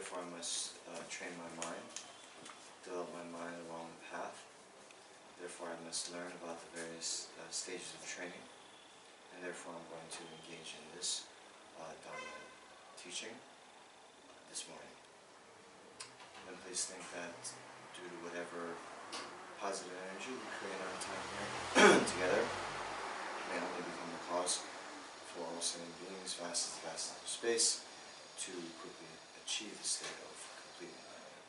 therefore I must train my mind, develop my mind along the path. Therefore I must learn about the various stages of training, and therefore I'm going to engage in this Dharma teaching this morning. And please think that due to whatever positive energy we create our time here together, may only become the cause for all sentient beings, vast as space, to quickly achieve the state of complete enlightenment.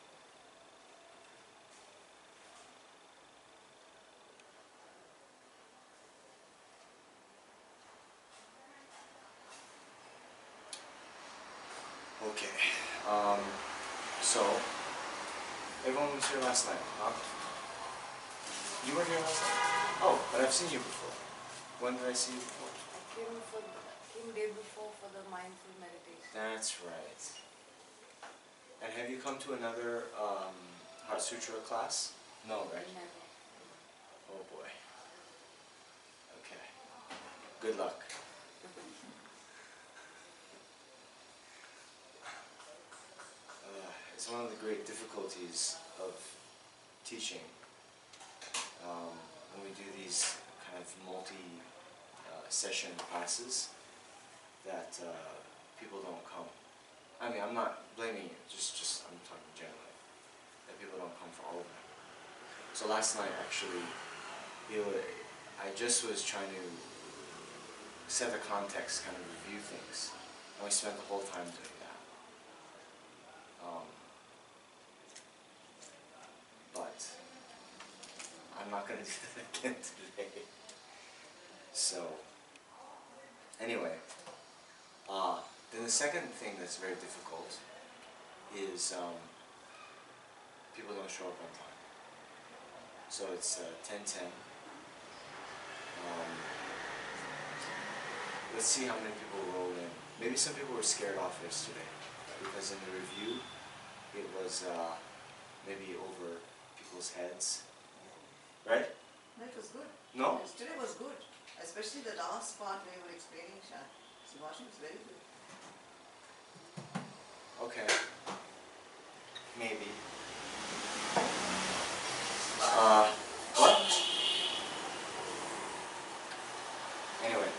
Okay, so everyone was here last night, huh? You were here last night? Oh, but I've seen you before. When did I see you before? I came day before for the mindful meditation. That's right. And have you come to another Heart Sutra class? No, right? Never. Oh boy. Okay. Good luck. It's one of the great difficulties of teaching when we do these kind of multi-session classes that people don't come. I mean, I'm not blaming you, just I'm talking generally, that people don't come for all of them. So last night, actually, I just was trying to set the context, kind of review things, and we spent the whole time doing that. But I'm not going to do that again today. So, anyway, then the second thing that's very difficult is people don't show up on time. So it's 10:10. Let's see how many people roll in. Maybe some people were scared off yesterday, because in the review, it was maybe over people's heads. Right? That was good. No? Yesterday was good. Especially the last part where you were explaining, Subhashi was very good. Okay. Maybe. What? Anyway,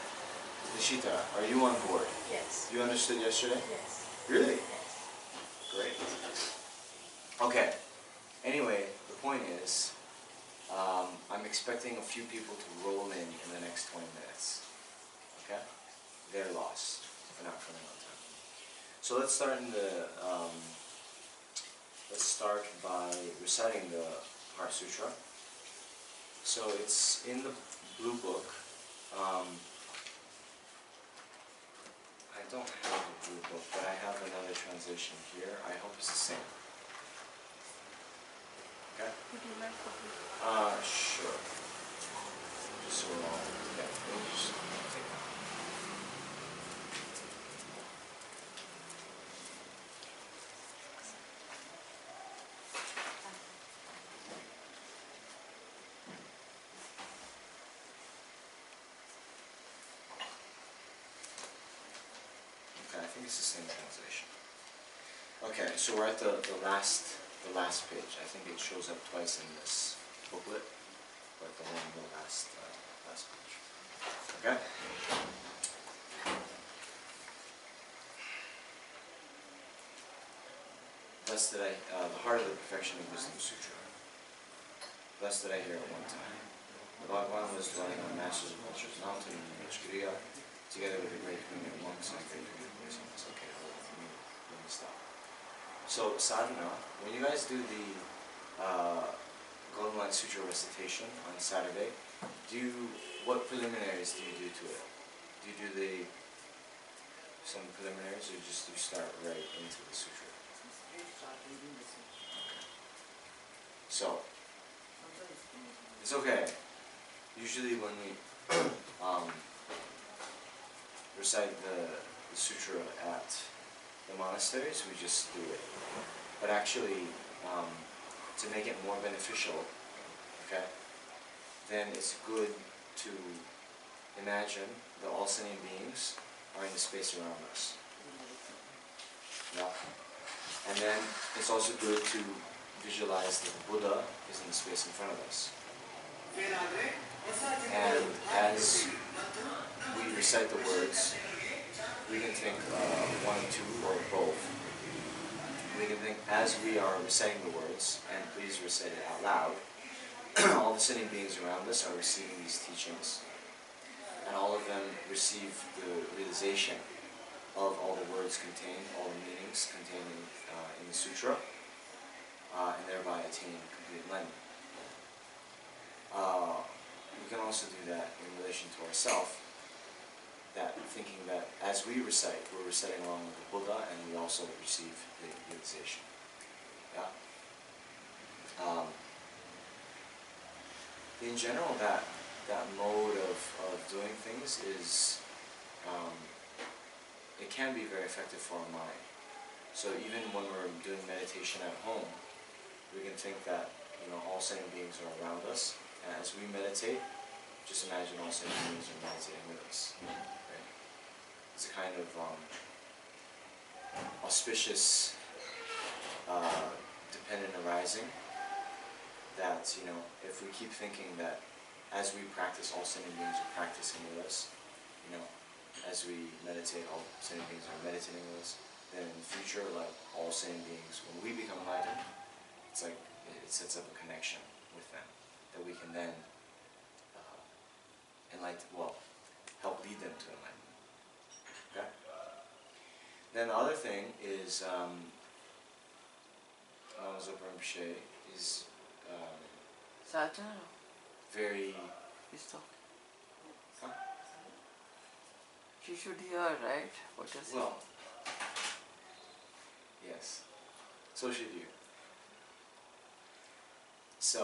Bodhichitta, are you on board? Yes. You understood yesterday? Yes. Really? Yes. Great. Okay. Anyway, the point is, I'm expecting a few people to roll in the next 20 minutes. Okay? They're lost. They're not coming on time. So let's start let's start by reciting the Heart Sutra. So it's in the blue book. I don't have a blue book, but I have another translation here. I hope it's the same. Okay? Would you like to do? Sure. Just so long. Yeah, let me just take that. Okay, I think it's the same translation. Okay, so we're at the last page. I think it shows up twice in this booklet, but the last page. Okay? Thus did the heart of the perfection of wisdom sutra. Thus did I hear at one time. The Bhagavan was dwelling on Masters of Culture's mountain in Rajgiriya, together with a great community of monks and a great community of wisdoms. Okay, let me stop. So, sadhana, when you guys do the Golden Line Sutra recitation on Saturday, what preliminaries do you do to it? Do you do some preliminaries, or just you start right into the sutra? Okay. So, it's okay. Usually when we recite the sutra at the monasteries, we just do it. But actually, to make it more beneficial, okay, then it's good to imagine that all sentient beings are in the space around us. Yeah? And then it's also good to visualize that the Buddha is in the space in front of us. And as we recite the words, we can think one, two, or both. We can think as we are reciting the words, and please recite it out loud, all the sitting beings around us are receiving these teachings, and all of them receive the realization of all the words contained, all the meanings contained in the sutra, and thereby attain complete enlightenment. We can also do that in relation to ourselves, that thinking that as we recite, we're reciting along with the Buddha, and we also receive the realization. Yeah. In general, that mode of doing things is, it can be very effective for our mind. So even when we're doing meditation at home, we can think that, you know, all sentient beings are around us, and as we meditate, just imagine all sentient beings are meditating with us. Right? It's a kind of auspicious dependent arising that, you know, if we keep thinking that as we practice, all sentient beings are practicing with us, you know, as we meditate, all sentient beings are meditating with us, then in the future, like all sentient beings, when we become enlightened, it's like it sets up a connection with them that we can then help lead them to enlightenment. Okay? Then the other thing is Lama Zopa Rinpoche is very... He's talking. Huh? She should hear, right? What is it? Well, yes. So should you. So,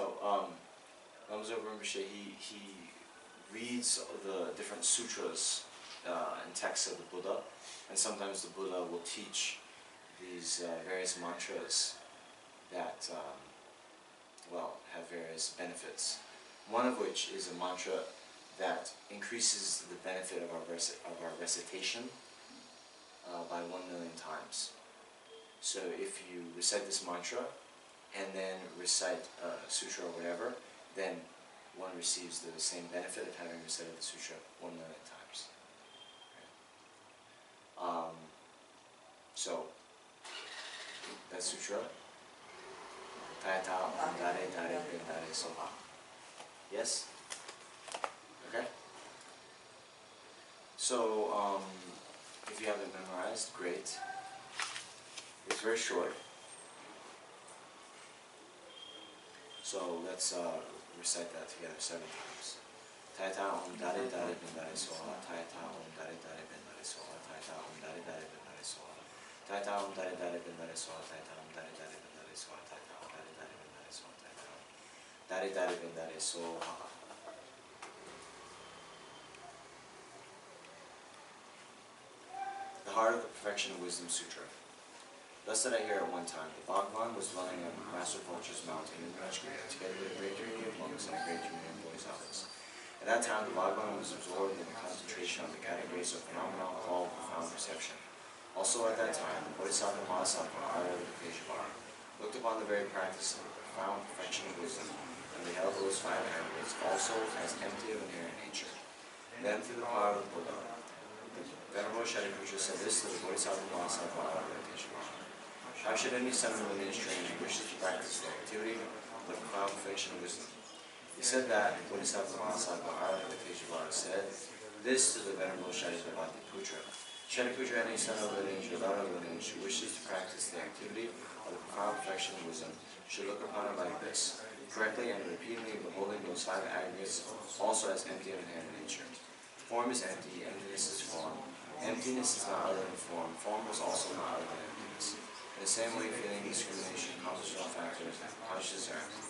Lama Zopa Rinpoche, he reads the different sutras and texts of the Buddha, and sometimes the Buddha will teach these various mantras that, have various benefits. One of which is a mantra that increases the benefit of our recitation by 1,000,000 times. So if you recite this mantra and then recite a sutra or whatever, then one receives the same benefit of having recited the sutra 1,000,000 times. Right? So that sutra, Tayata Dare Dare Dare Soha. Yes? Okay? So, if you have it memorized, great. It's very short. So let's recite that together 7 times. Tayata Om Dare Dare Ben Dare Soha. Tayata Om Dare Dare Ben Dare Soha. Tayata Om Dare Dare Ben Dare Soha. Tayata Om Dare Dare Ben Dare Soha. Tayata Om Dare Dare Ben Dare Soha. Tayata Om Dare Dare Ben Dare Soha. Tayata Om Dare Dare Ben Dare Soha. The Heart of the Perfection of Wisdom Sutra. Thus did I hear at one time, the Bhagavan was dwelling on Master Vulture's mountain in Rajgiri, together with a great community of monks and a great community of Bodhisattvas. At that time, the Bhagavan was absorbed in the concentration on the categories of phenomena called profound perception. Also at that time, the Bodhisattva Mahasattva, Ayurveda looked upon the very practice of profound perfection of wisdom, and beheld those 5 aggregates also as empty of inherent nature. Then, through the power of the Buddha, the Venerable Shariputra said this to the Bodhisattva Mahasattva, Ayurveda. How should any son of the lineage train who wishes to practice the activity of the profound perfection of wisdom? He said that the Bodhisattva Mahasattva Ayurveda said this to the Venerable Shariputra. Shariputra, any son of the lineage or daughter of the lineage who wishes to practice the activity of the profound perfection of wisdom should look upon it like this, correctly and repeatedly beholding those 5 aggregates also as empty of inherent nature. Form is empty, emptiness is form. Emptiness is not other than form. Form is also not other than emptiness. In the same way, feeling, discrimination, compositional factors, and consciousness are empty.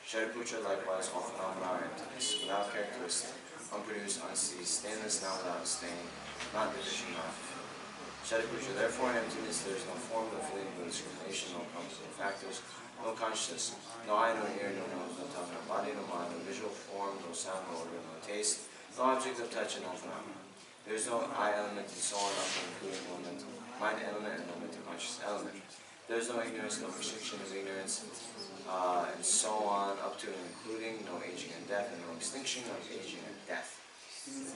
Shariputra, likewise, all phenomena are emptiness, without characteristic, unproduced, unceased, stainless, not without a stain, not division, not fulfilled. Shariputra, therefore in emptiness there is no form, no feeling, no discrimination, no compositional factors, no consciousness, no eye, no ear, no nose, no tongue, no body, no mind, no visual form, no sound, no odor, no taste, no object of touch, and no phenomena. There is no I element and so on, up including no mental mind element and no mental conscious element. There is no ignorance, no restriction of ignorance, and so on, up to and including no aging and death, and no extinction of aging and death.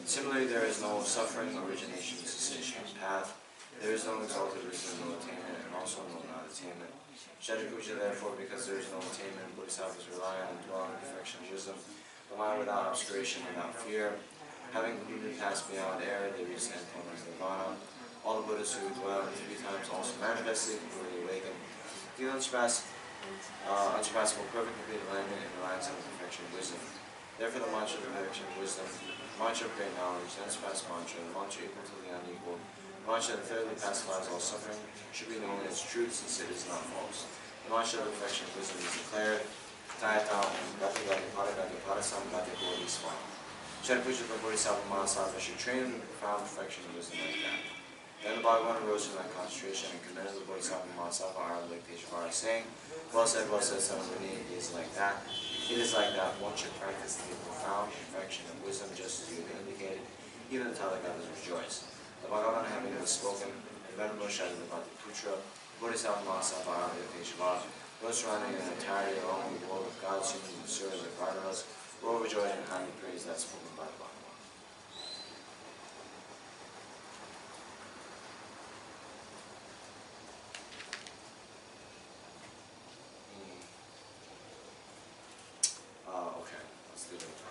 Similarly, there is no suffering, origination, cessation, path. There is no exalted wisdom, no attainment, and also no non-attainment. Shatapuja, therefore, because there is no attainment, Bodhisattvas rely on and dwell on perfection of wisdom, the mind without obscuration, without fear. Having completely passed beyond error, they reach the endpoint of nirvana. All the Buddhas who dwell in 3 times also manifestly before they awaken feel unsurpassable, perfect, complete alignment in the lines of perfection of wisdom. Therefore, the mantra of perfection of wisdom, the mantra of great knowledge, the unsurpassed mantra, the mantra equal to the unequal, the mantra that thoroughly pacifies all suffering, should be known as truth since it is not false. The mantra of perfection of wisdom is declared, Tayatam, Gati Gati Paragati Parasam Gati Bodhi Swan. Shatapuja the Bodhisattva Mahasattva should train in the profound perfection of wisdom like that. Then the Bhagavan arose from that concentration and commended the Bodhisattva Mahasattva Arahant like Tejavara, saying, well said, Samavini, it is like that. It is like that one should practice the profound perfection of wisdom just as you have indicated. Even the Tathagatas rejoice. The Bhagavan having thus spoken, the Venerable shouted about the Putra, Bodhisattva Mahasattva Arahant like Tejavara, those surrounding an entirely along the world of God's humans and servants like Varnavas, were overjoyed and highly praised that spoken by the Bhagavan. Okay, let's leave it at that.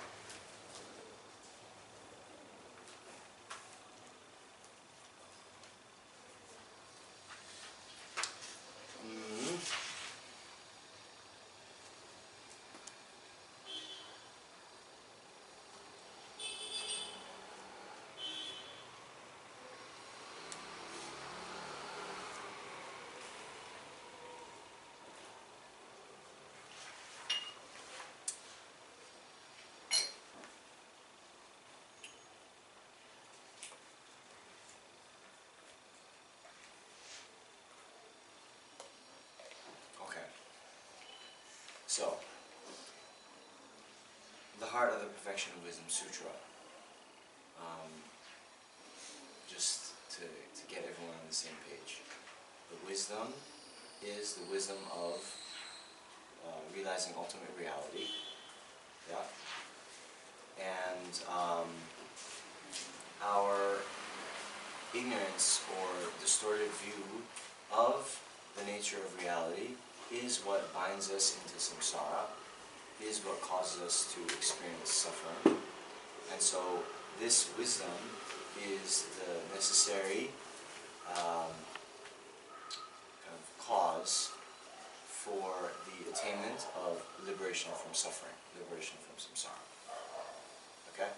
So, the Heart of the Perfection of Wisdom Sutra, just to get everyone on the same page. The wisdom is the wisdom of realizing ultimate reality, yeah? And our ignorance or distorted view of the nature of reality is what binds us into samsara, is what causes us to experience suffering. And so this wisdom is the necessary kind of cause for the attainment of liberation from suffering, liberation from samsara. Okay?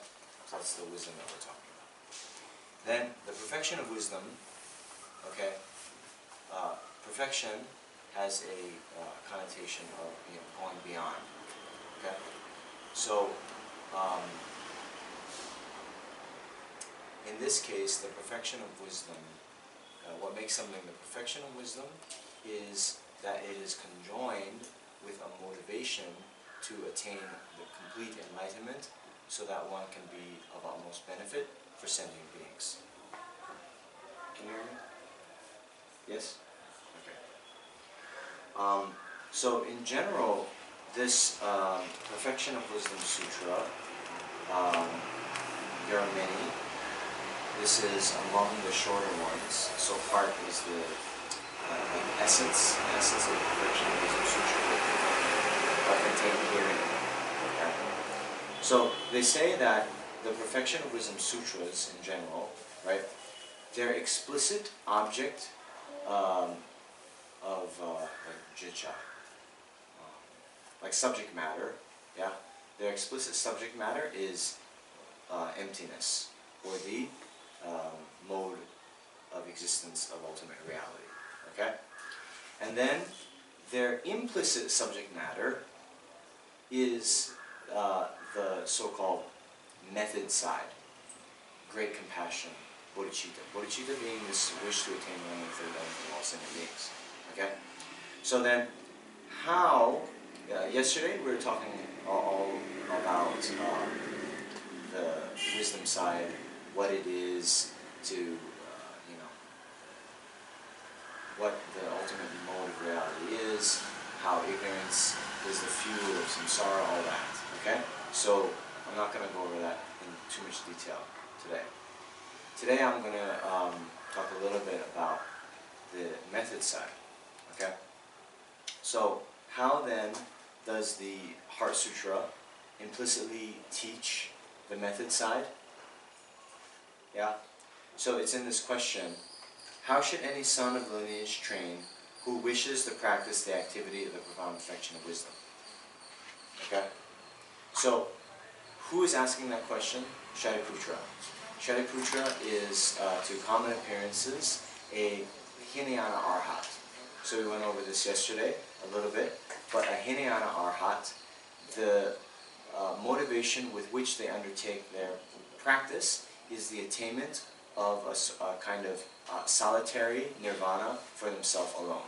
So that's the wisdom that we're talking about. Then the perfection of wisdom, okay, perfection has a connotation of going beyond. Okay, so in this case, the perfection of wisdom, what makes something the perfection of wisdom is that it is conjoined with a motivation to attain the complete enlightenment, so that one can be of utmost benefit for sentient beings. Can you hear me? Yes? So in general, this Perfection of Wisdom Sutra, there are many. This is among the shorter ones. So Heart is the essence of the Perfection of Wisdom Sutra contained herein. Okay. So they say that the Perfection of Wisdom Sutras in general, right, their explicit object of like jicca, like subject matter, yeah, their explicit subject matter is emptiness, or the mode of existence of ultimate reality, okay? And then their implicit subject matter is the so-called method side, great compassion, Bodhichitta. Bodhichitta being this wish to attain one and third element of all sentient beings. Okay? So then, how, yesterday we were talking all about the wisdom side, what it is to, what the ultimate mode of ignorance is the fuel of samsara, all that. Okay? So I'm not going to go over that in too much detail today. Today I'm going to talk a little bit about the method side. Okay? So how then does the Heart Sutra implicitly teach the method side? Yeah? So it's in this question, how should any son of lineage train who wishes to practice the activity of the profound perfection of wisdom? Okay? So, who is asking that question? Shariputra. Shariputra is, to common appearances, a Hinayana Arhat. So we went over this yesterday a little bit, but a Hinayana Arhat, the motivation with which they undertake their practice is the attainment of a kind of solitary nirvana for themselves alone.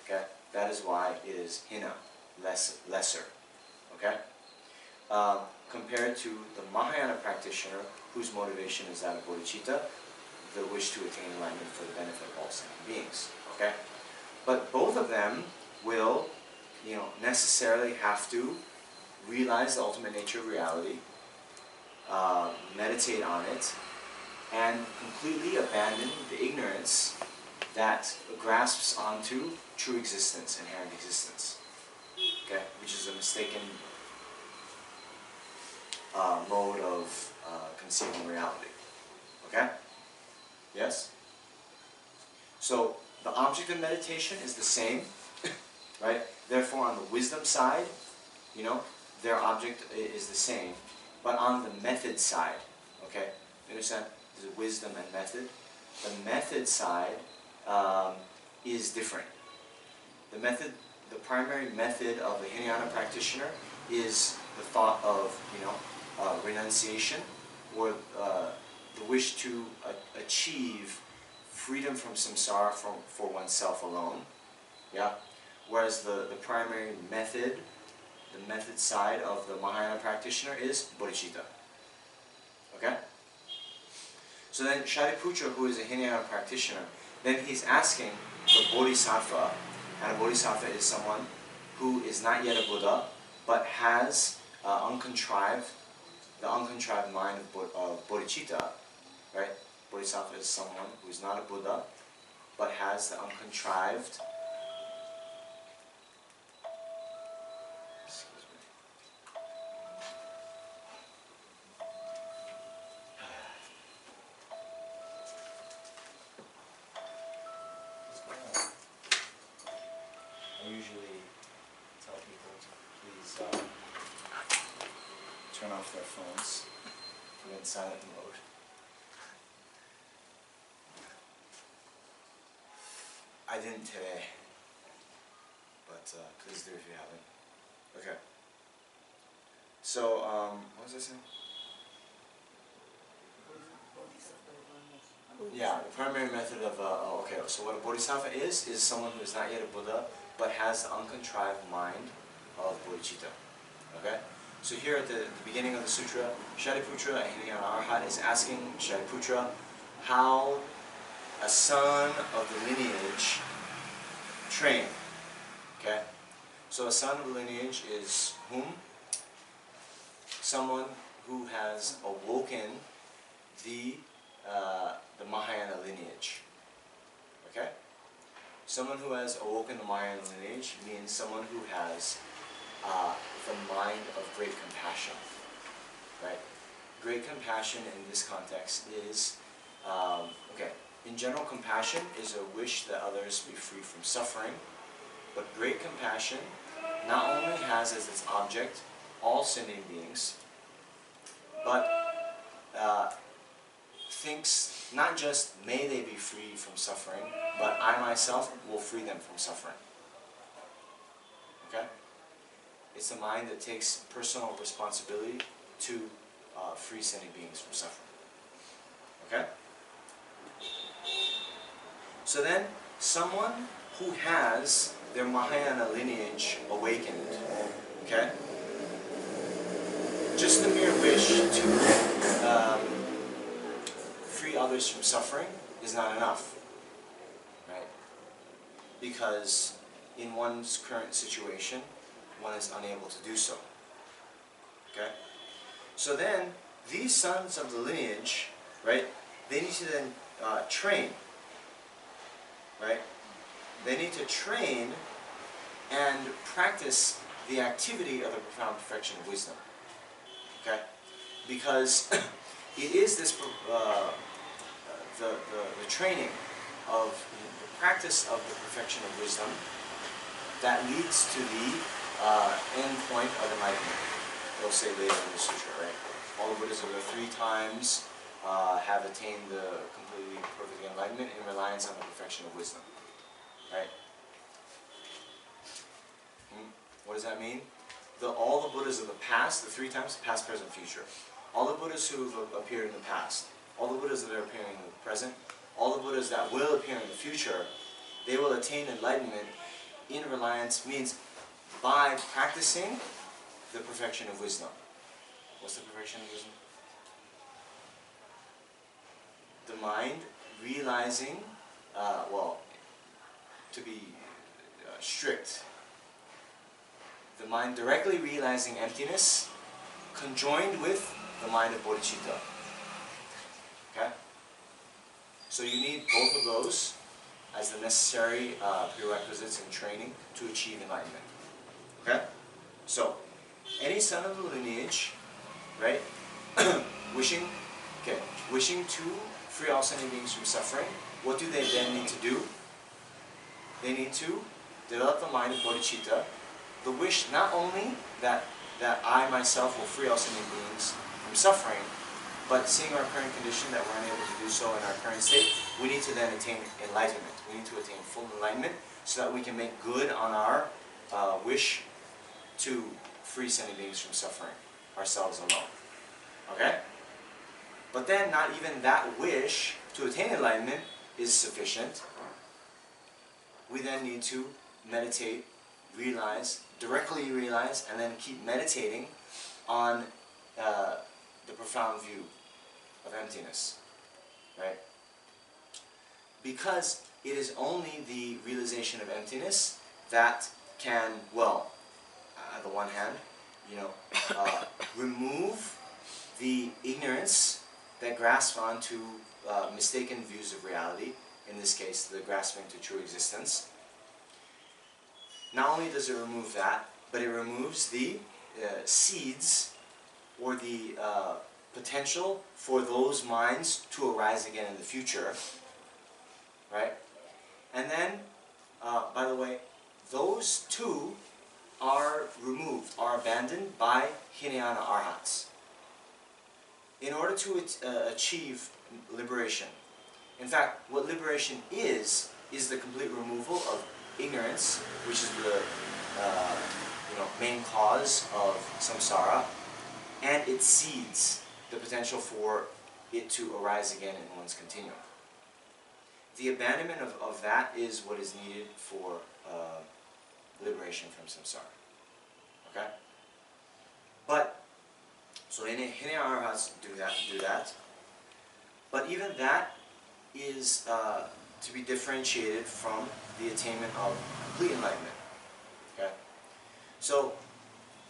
Okay? That is why it is hina, lesser. Okay? Compared to the Mahayana practitioner, whose motivation is that of Bodhichitta, the wish to attain enlightenment for the benefit of all sentient beings. Okay? But both of them will, necessarily have to realize the ultimate nature of reality, meditate on it, and completely abandon the ignorance that grasps onto true existence, inherent existence, okay, which is a mistaken mode of conceiving reality. Okay? Yes? So the object of meditation is the same, right? Therefore, on the wisdom side, their object is the same, but on the method side, okay, you understand? There's wisdom and method. The method side is different. The primary method of a Hinayana practitioner is the thought of, renunciation, or the wish to achieve freedom from samsara for oneself alone. Yeah. Whereas the primary method, the method side of the Mahayana practitioner is Bodhichitta. Okay? So then Shariputra, who is a Hinayana practitioner, then he's asking the Bodhisattva, and a Bodhisattva is someone who is not yet a Buddha, but has the uncontrived mind of Bodhichitta, right? Bodhisattva is someone who is not a Buddha, but has the uncontrived I usually tell people to please turn off their phones, put it in silent mode. I didn't today, but please do if you haven't. Okay. So, what was I saying? Yeah, the primary method of, okay, so what a Bodhisattva is someone who is not yet a Buddha, but has the uncontrived mind of Bodhichitta. Okay? So here at the beginning of the sutra, Shariputra, a Hinayana Arhat, is asking Shariputra how a son of the lineage train. Okay? So a son of the lineage is whom? Someone who has awoken the Mahayana lineage. Okay? Someone who has awoken the Mahayana lineage means someone who has the mind of great compassion. Right? Great compassion in this context is, okay, in general, compassion is a wish that others be free from suffering, but great compassion not only has as its object all sentient beings, but thinks not just may they be free from suffering, but I myself will free them from suffering. Okay? It's a mind that takes personal responsibility to free sentient beings from suffering. Okay? So then, someone who has their Mahayana lineage awakened, okay? Just the mere wish to free others from suffering is not enough, right? Because in one's current situation, one is unable to do so. Okay? So then, these sons of the lineage, right, they need to then train, right? They need to train and practice the activity of the profound perfection of wisdom. Okay? Because it is this, the training of the practice of the perfection of wisdom that leads to the end point of enlightenment. They'll say later in the sutra, right? All the Buddhas of the 3 times have attained the completely perfect enlightenment in reliance on the perfection of wisdom. Right? What does that mean? All the Buddhas of the past, the 3 times, past, present, future. All the Buddhas who have appeared in the past, all the Buddhas that are appearing in the present, all the Buddhas that will appear in the future, they will attain enlightenment in reliance, means by practicing the perfection of wisdom. What's the perfection of wisdom? The mind realizing, to be strict, the mind directly realizing emptiness conjoined with the mind of Bodhichitta. Okay? So you need both of those as the necessary prerequisites in training to achieve enlightenment. Okay? So, any son of the lineage, right, wishing to free all sentient beings from suffering, what do they then need to do? They need to develop the mind of Bodhichitta, the wish not only that I myself will free all sentient beings from suffering, but seeing our current condition that we're unable to do so in our current state, we need to then attain enlightenment. We need to attain full enlightenment so that we can make good on our wish to free sentient beings from suffering, ourselves alone. Okay? But then not even that wish to attain enlightenment is sufficient. We then need to meditate, directly realize, and then keep meditating on the profound view of emptiness. Right? Because it is only the realization of emptiness that can, well, on the one hand, remove the ignorance that grasps onto mistaken views of reality, in this case, the grasping to true existence. Not only does it remove that, but it removes the seeds or the potential for those minds to arise again in the future. Right? And then, by the way, those two are removed, are abandoned by Hinayana Arhats. In order to achieve liberation, in fact, what liberation is the complete removal of ignorance, which is the main cause of samsara, and its seeds, the potential for it to arise again in one's continuum. The abandonment of that is what is needed for liberation from samsara. Okay? But, so Hinayana Arhats do that. But even that is to be differentiated from the attainment of complete enlightenment. Okay? So,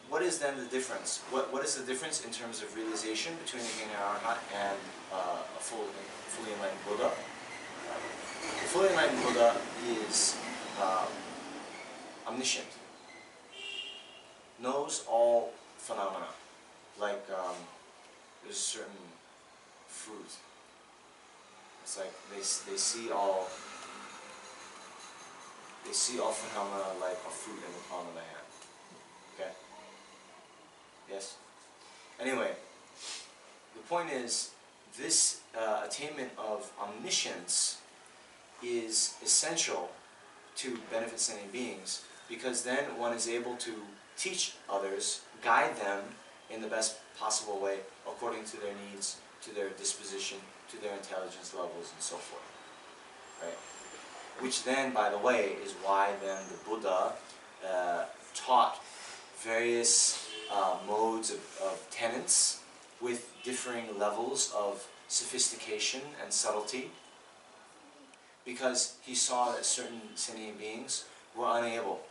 what is then the difference? What is the difference in terms of realization between a Hinayana Arhat and a fully enlightened Buddha? The fully enlightened Buddha is omniscient, knows all phenomena. Like there's a certain fruit. It's like they see all phenomena like a fruit in the palm of the hand. Okay? Yes? Anyway, the point is, this attainment of omniscience is essential to benefit sentient beings, because then one is able to teach others, guide them in the best possible way according to their needs, to their disposition, to their intelligence levels, and so forth. Right? Which then, by the way, is why then the Buddha taught various modes of tenets with differing levels of sophistication and subtlety, because he saw that certain sentient beings were unable,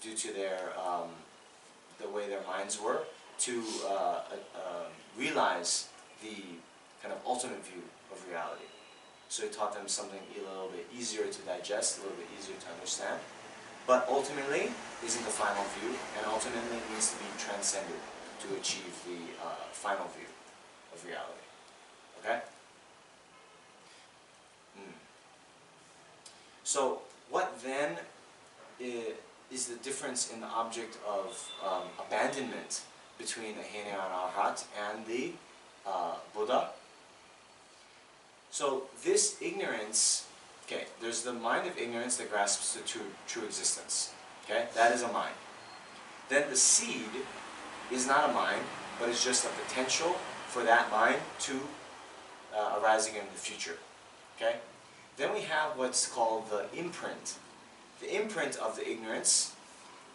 due to their the way their minds were, to realize the kind of ultimate view of reality. So he taught them something a little bit easier to digest, a little bit easier to understand, but ultimately isn't the final view, and ultimately needs to be transcended to achieve the final view of reality. Okay? So what then is the difference in the object of abandonment between the Hinayana Arhat and the Buddha? So this ignorance, okay, there's the mind of ignorance that grasps the true existence. Okay, that is a mind. Then the seed is not a mind, but is just a potential for that mind to arise again in the future. Okay? Then we have what's called the imprint. The imprint of the ignorance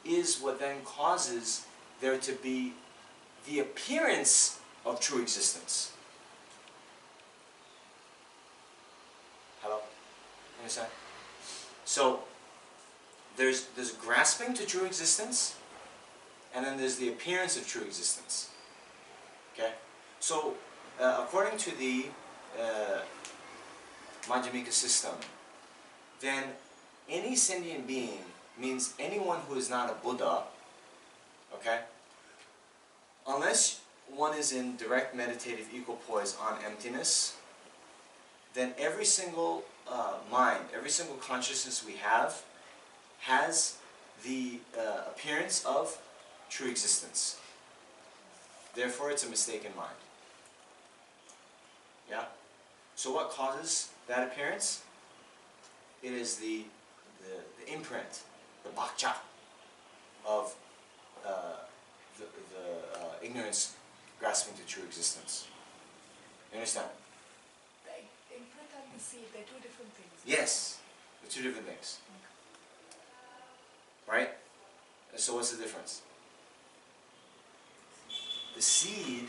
is what then causes there to be the appearance of true existence. Hello? Understand? So there's grasping to true existence, and then there's the appearance of true existence. Okay? So according to the Madhyamika system, then any sentient being means anyone who is not a Buddha, okay? Unless one is in direct meditative equipoise on emptiness, then every single mind, every single consciousness we have has the appearance of true existence. Therefore, it's a mistaken mind. Yeah? So what causes that appearance? It is the imprint, the bhakcha of the ignorance grasping to true existence. You understand? The imprint and the seed, they're two different things. Yes, they're two different things. Right? So what's the difference? The seed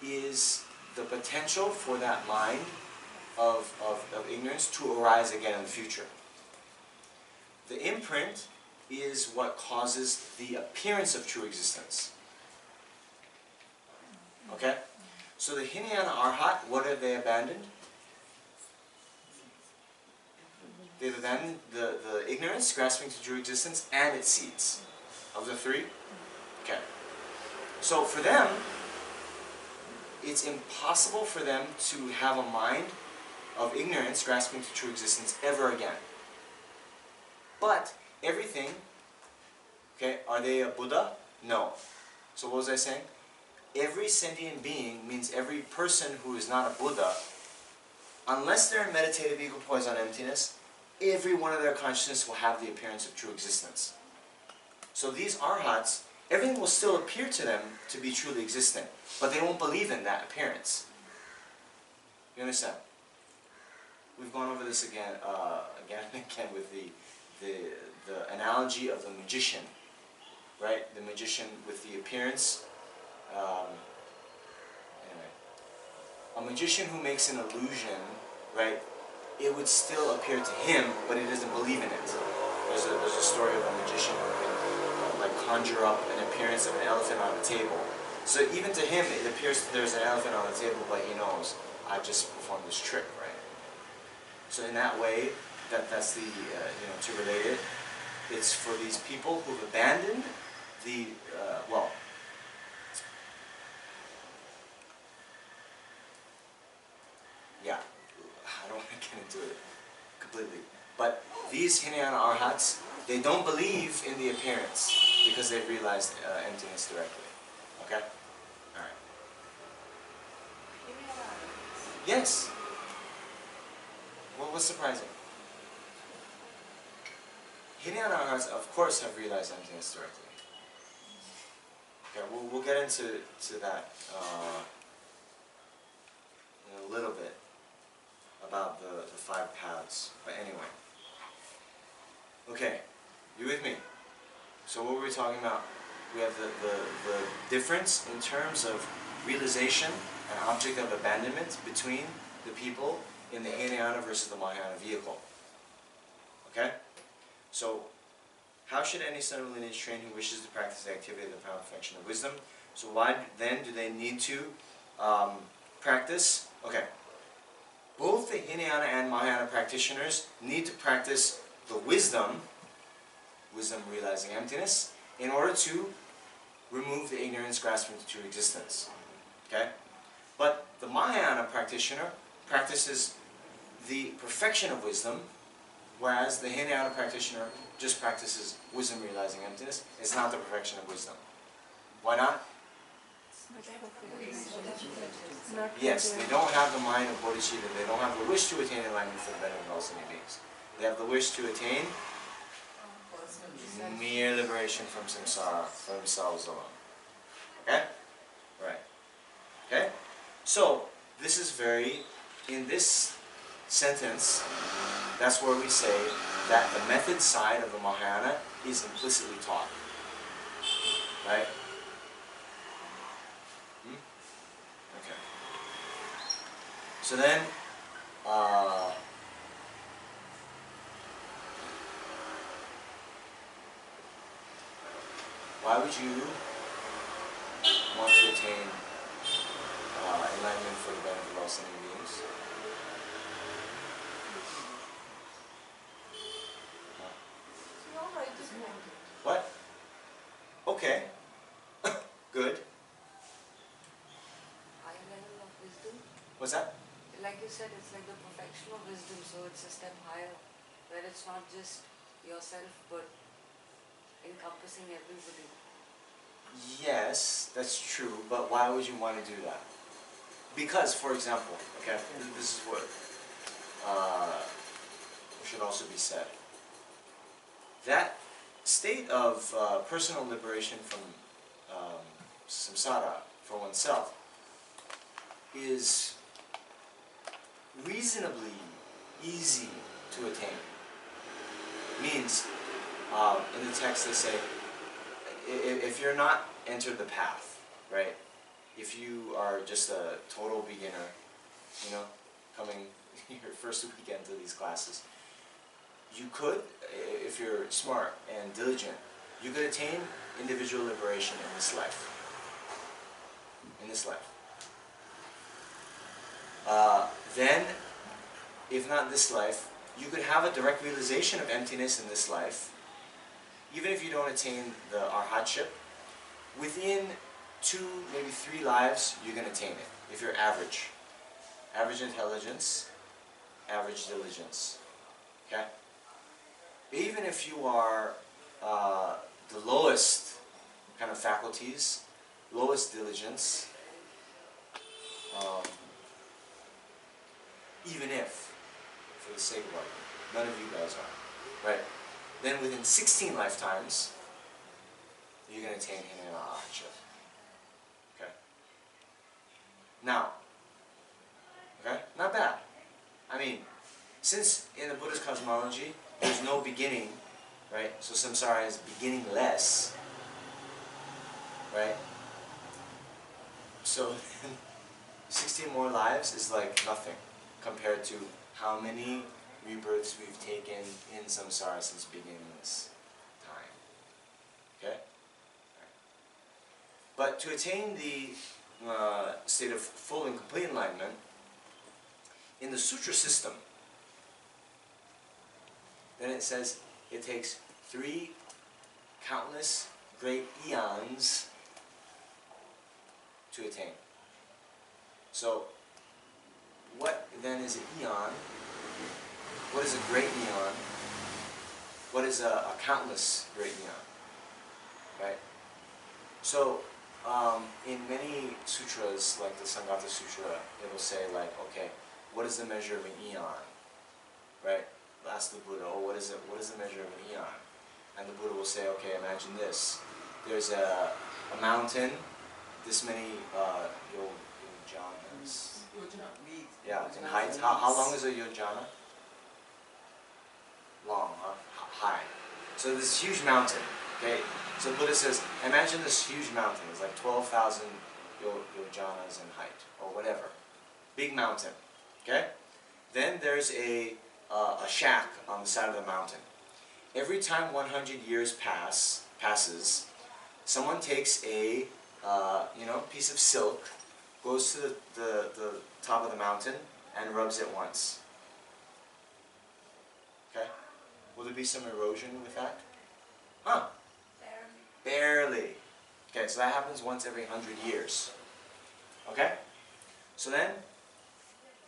is the potential for that mind of ignorance to arise again in the future. The imprint is what causes the appearance of true existence. Okay? So the Hinayana Arhat, what have they abandoned? They've abandoned the ignorance, grasping to true existence, and its seeds. Of the three? Okay. So for them, it's impossible for them to have a mind of ignorance grasping to true existence ever again. But everything, okay, are they a Buddha? No. So what was I saying? Every sentient being means every person who is not a Buddha, unless they're in meditative equipoise on emptiness, every one of their consciousness will have the appearance of true existence. So these arhats, everything will still appear to them to be truly existent, but they won't believe in that appearance. You understand? We've gone over this again and again with the analogy of the magician, right? The magician with the appearance. Anyway, a magician who makes an illusion, right? It would still appear to him, but he doesn't believe in it. There's a story of a magician who can like conjure up an appearance of an elephant on a table. So even to him, it appears that there's an elephant on the table, but he knows I've just performed this trick, right? So in that way, that's the to relate it. It's for these people who've abandoned the yeah, I don't want to get into it completely. But these Hinayana Arhats, they don't believe in the appearance because they've realized emptiness directly. Okay? Alright. Yes. Well, what's surprising? Hinayana Arhats, of course, have realized emptiness directly. Okay, we'll get into that in a little bit about the five paths. But anyway. Okay, you with me? So what were we talking about? We have the difference in terms of realization and object of abandonment between the people in the Hinayana versus the Mahayana vehicle. Okay? So How should any son of lineage train who wishes to practice the activity of the perfection of wisdom? So why then do they need to practice? Okay. Both the Hinayana and Mahayana practitioners need to practice the wisdom realizing emptiness, in order to remove the ignorance grasping to true existence. Okay? But the Mahayana practitioner practices the perfection of wisdom, whereas the Hinayana practitioner just practices wisdom realizing emptiness. It's not the perfection of wisdom. Why not? Yes, they don't have the mind of Bodhichitta. They don't have the wish to attain enlightenment for the benefit of all sentient beings. They have the wish to attain mere liberation from samsara for themselves alone. Okay? Right. Okay? So, this is very, in this sentence, that's where we say that the method side of the Mahayana is implicitly taught. Right? Okay. So then, why would you want to attain enlightenment for the benefit of all sentient beings? What? Okay. Good. High level of wisdom. What's that? Like you said, it's like the perfection of wisdom, so it's a step higher, where it's not just yourself, but encompassing everybody. Yes, that's true, but why would you want to do that? Because, for example, okay, this is what should also be said. That state of personal liberation from samsara for oneself is reasonably easy to attain. Means, in the text they say, if you're not entered the path, right? If you are just a total beginner, you know, coming your first weekend to these classes, you could, if you're smart and diligent, you could attain individual liberation in this life. In this life. Then, if not this life, you could have a direct realization of emptiness in this life. Even if you don't attain the arhatship, within 2, maybe 3 lives, you can attain it. If you're average. Average intelligence, average diligence. Okay? Even if you are the lowest kind of faculties, lowest diligence, even if, for the sake of argument, none of you guys are, right? Then within 16 lifetimes, you're going to attain Hinayana Arhatship. Okay? Now, okay? Not bad. I mean, since in the Buddhist cosmology, there's no beginning, right? So samsara is beginningless, right? So 16 more lives is like nothing compared to how many rebirths we've taken in samsara since beginningless time. Okay? Right. But to attain the state of full and complete enlightenment, in the sutra system, then it says it takes 3 countless great eons to attain. So, what then is an eon? What is a great eon? What is a countless great eon? Right? So, in many sutras, like the Sangata Sutra, it will say like, okay, what is the measure of an eon? Right? Ask the Buddha, oh, what is it? What is the measure of an eon? And the Buddha will say, okay, imagine this. There's a mountain, this many yojanas. Yeah, in height. How long is a yojana? Long, huh? High. So this huge mountain, okay? So Buddha says, imagine this huge mountain. It's like 12,000 yojanas in height, or whatever. Big mountain, okay? Then there's a shack on the side of the mountain. every time 100 years passes, someone takes a piece of silk, goes to the top of the mountain, and rubs it once. Okay? Will there be some erosion with that? Huh? Barely. Okay, so that happens once every 100 years. Okay? So then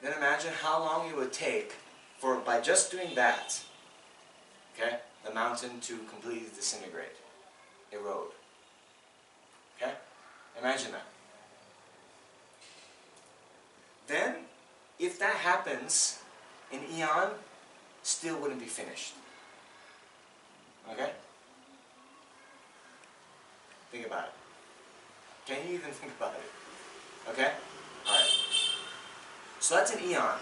imagine how long it would take by just doing that, okay, the mountain to completely disintegrate, erode. Okay? Imagine that. Then, if that happens, an eon still wouldn't be finished. Okay? Think about it. Can you even think about it? Okay? Alright. So that's an eon.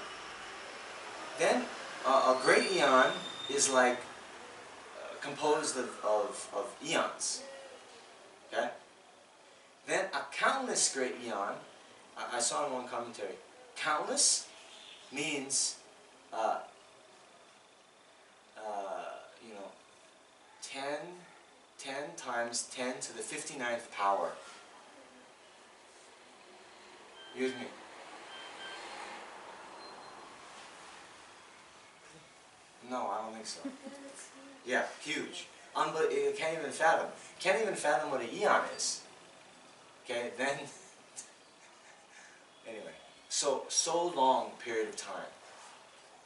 Then, a great eon is like composed of eons. Okay? Then a countless great eon, I saw in one commentary, countless means, 10 times 10 to the 59th power. You with me? No, I don't think so. Yeah, huge. You can't even fathom. Can't even fathom what an eon is. Okay, then, anyway. So long period of time.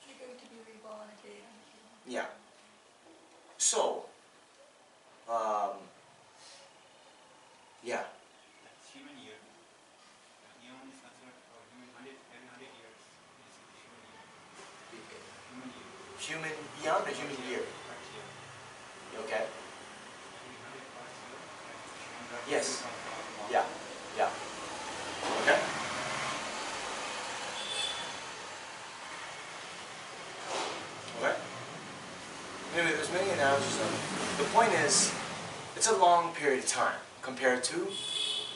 You're going to be reborn again. Yeah. So, yeah. Human year. Eon is considered for human every 100 years. Human eon or human year? Okay. Yes. Yeah. Yeah. Okay. Okay. Anyway, there's many analogies on it. The point is, it's a long period of time compared to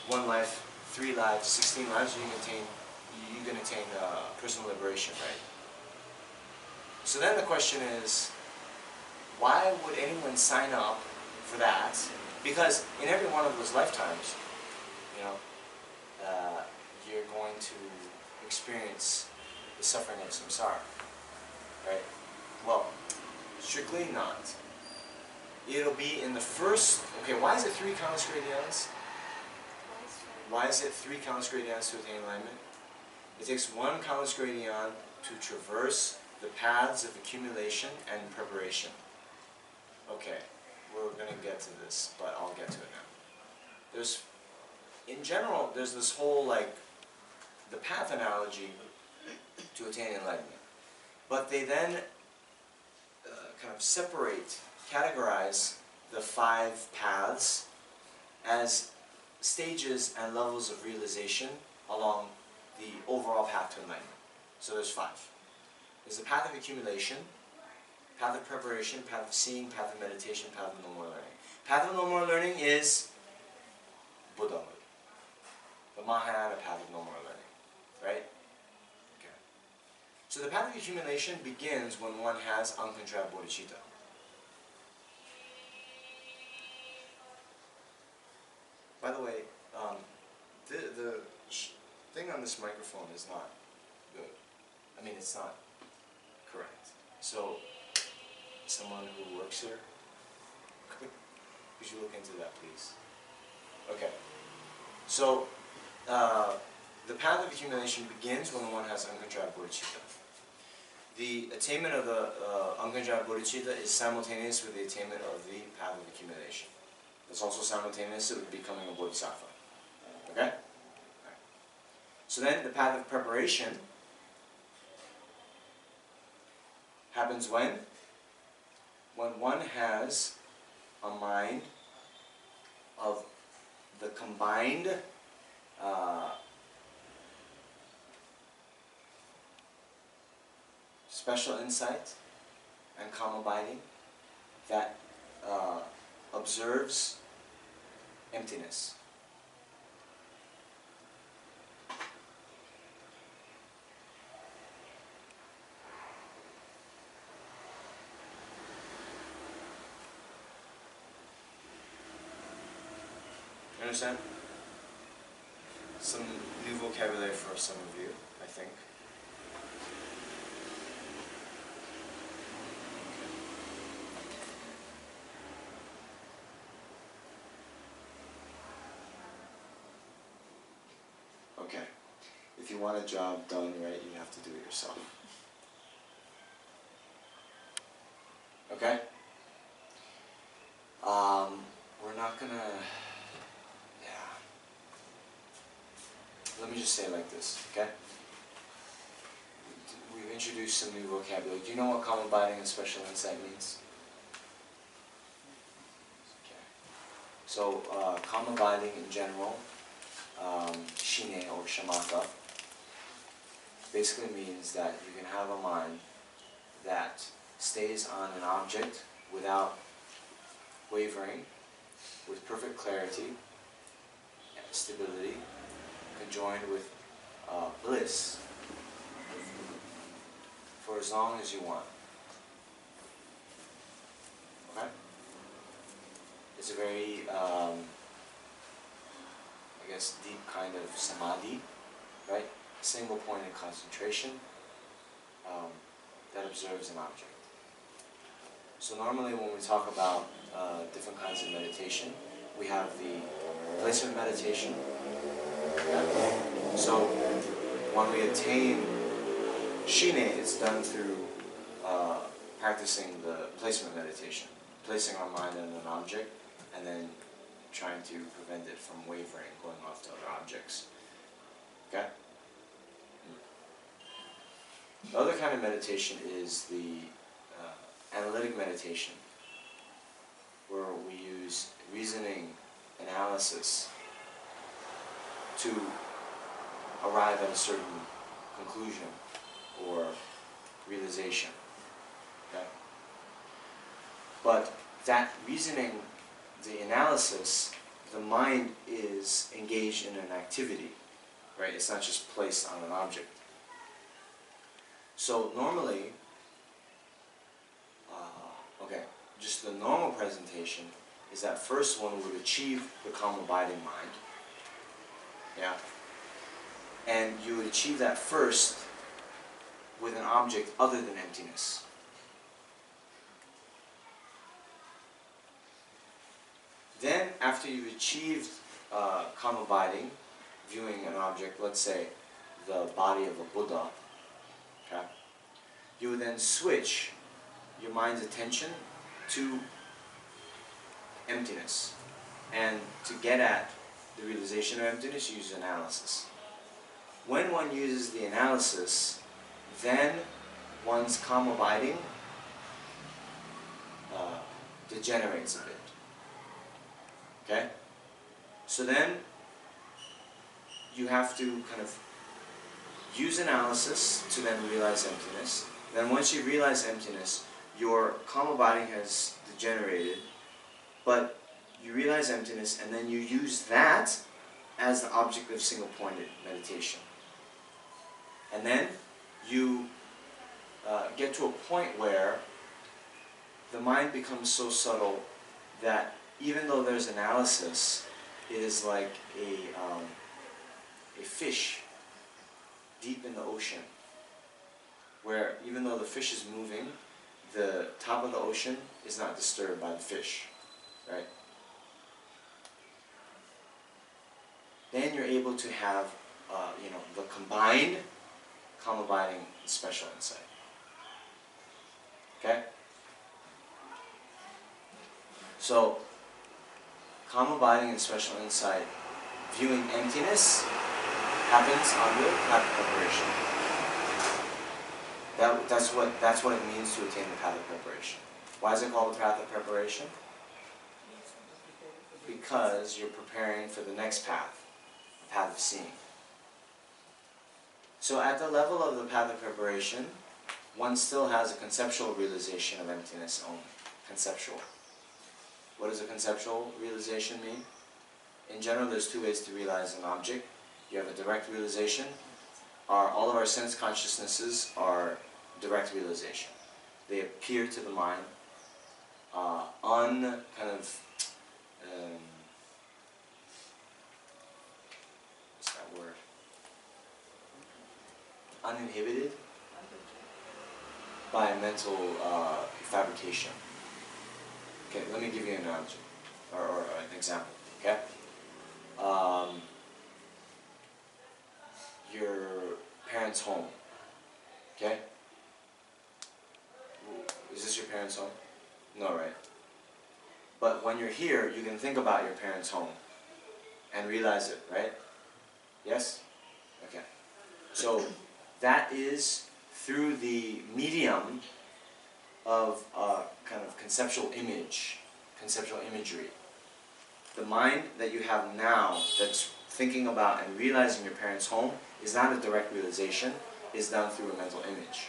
1 life, 3 lives, 16 lives. You can attain personal liberation, right? So then the question is, why would anyone sign up for that? Because in every one of those lifetimes, you're going to experience the suffering of samsara, right? Well, strictly not. It'll be in the first. Okay, why is it 3 countless great eons? Why is it 3 countless great eons to attain enlightenment? It takes 1 countless great eon to traverse the paths of accumulation and preparation. Okay, we're going to get to this, but I'll get to it now. In general, there's this whole, the path analogy to attain enlightenment. But they then kind of categorize the 5 paths as stages and levels of realization along the overall path to enlightenment. So there's 5. There's the path of accumulation, path of preparation, path of seeing, path of meditation, path of no more learning. Path of no more learning is Buddhahood. The Mahayana path of no more learning. Right? Okay. So the path of accumulation begins when one has uncontracted bodhicitta. By the way, the thing on this microphone is not good. I mean, it's not correct. So, someone who works here, could you look into that, please? Okay. So, the path of accumulation begins when one has uncontracted bodhicitta. The attainment of the uncontracted bodhicitta is simultaneous with the attainment of the path of accumulation. It's also simultaneous with becoming a bodhisattva. Okay? Right. So then the path of preparation happens when? When one has a mind of the combined special insight and calm abiding that observes emptiness. Understand? Some new vocabulary for some of you, I think. Okay. If you want a job done right, you have to do it yourself. Okay? We're not gonna... Yeah. Let me just say it like this, okay? We've introduced some new vocabulary. Do you know what calm abiding and special insight means? Okay. So, calm abiding in general, shine or shamatha, basically means that you can have a mind that stays on an object without wavering, with perfect clarity and stability, conjoined with bliss for as long as you want. Okay? It's a very, I guess, deep kind of samadhi, right? Single pointed concentration that observes an object. So normally when we talk about different kinds of meditation, we have the placement meditation. Okay? So when we attain shine, it's done through practicing the placement meditation, placing our mind on an object and then trying to prevent it from wavering, going off to other objects. Okay? The other kind of meditation is the analytic meditation, where we use reasoning, analysis to arrive at a certain conclusion or realization. Okay? But that reasoning, the analysis, the mind is engaged in an activity, right? It's not just placed on an object. So normally, just the normal presentation is that first one would achieve the calm abiding mind. Yeah? And you would achieve that first with an object other than emptiness. Then, after you've achieved calm abiding, viewing an object, let's say the body of a Buddha, okay, you would then switch your mind's attention to emptiness. And to get at the realization of emptiness, you use analysis. When one uses the analysis, then one's calm abiding degenerates a bit. Okay? So then you have to kind of use analysis to then realize emptiness. Then once you realize emptiness, your calm abiding has degenerated, but you realize emptiness and then you use that as the object of single-pointed meditation. And then you get to a point where the mind becomes so subtle that even though there's analysis, it is like a fish deep in the ocean, where even though the fish is moving, the top of the ocean is not disturbed by the fish, right? Then you're able to have, the combined calm abiding and special insight. Okay? So, calm abiding and special insight, viewing emptiness, happens on the path of preparation. That's what it means to attain the path of preparation. Why is it called the path of preparation? Because you're preparing for the next path, the path of seeing. So at the level of the path of preparation, one still has a conceptual realization of emptiness only. Conceptual. What does a conceptual realization mean? In general, there's two ways to realize an object. You have a direct realization. All of our sense consciousnesses are direct realization. They appear to the mind uninhibited by mental fabrication. Okay, let me give you an analogy, or an example, okay? Your parents' home, okay? Is this your parents' home? No, right? But when you're here, you can think about your parents' home and realize it, right? Yes? Okay. So that is through the medium of kind of conceptual image, conceptual imagery. The mind that you have now that's thinking about and realizing your parents' home is not a direct realization, it's done through a mental image.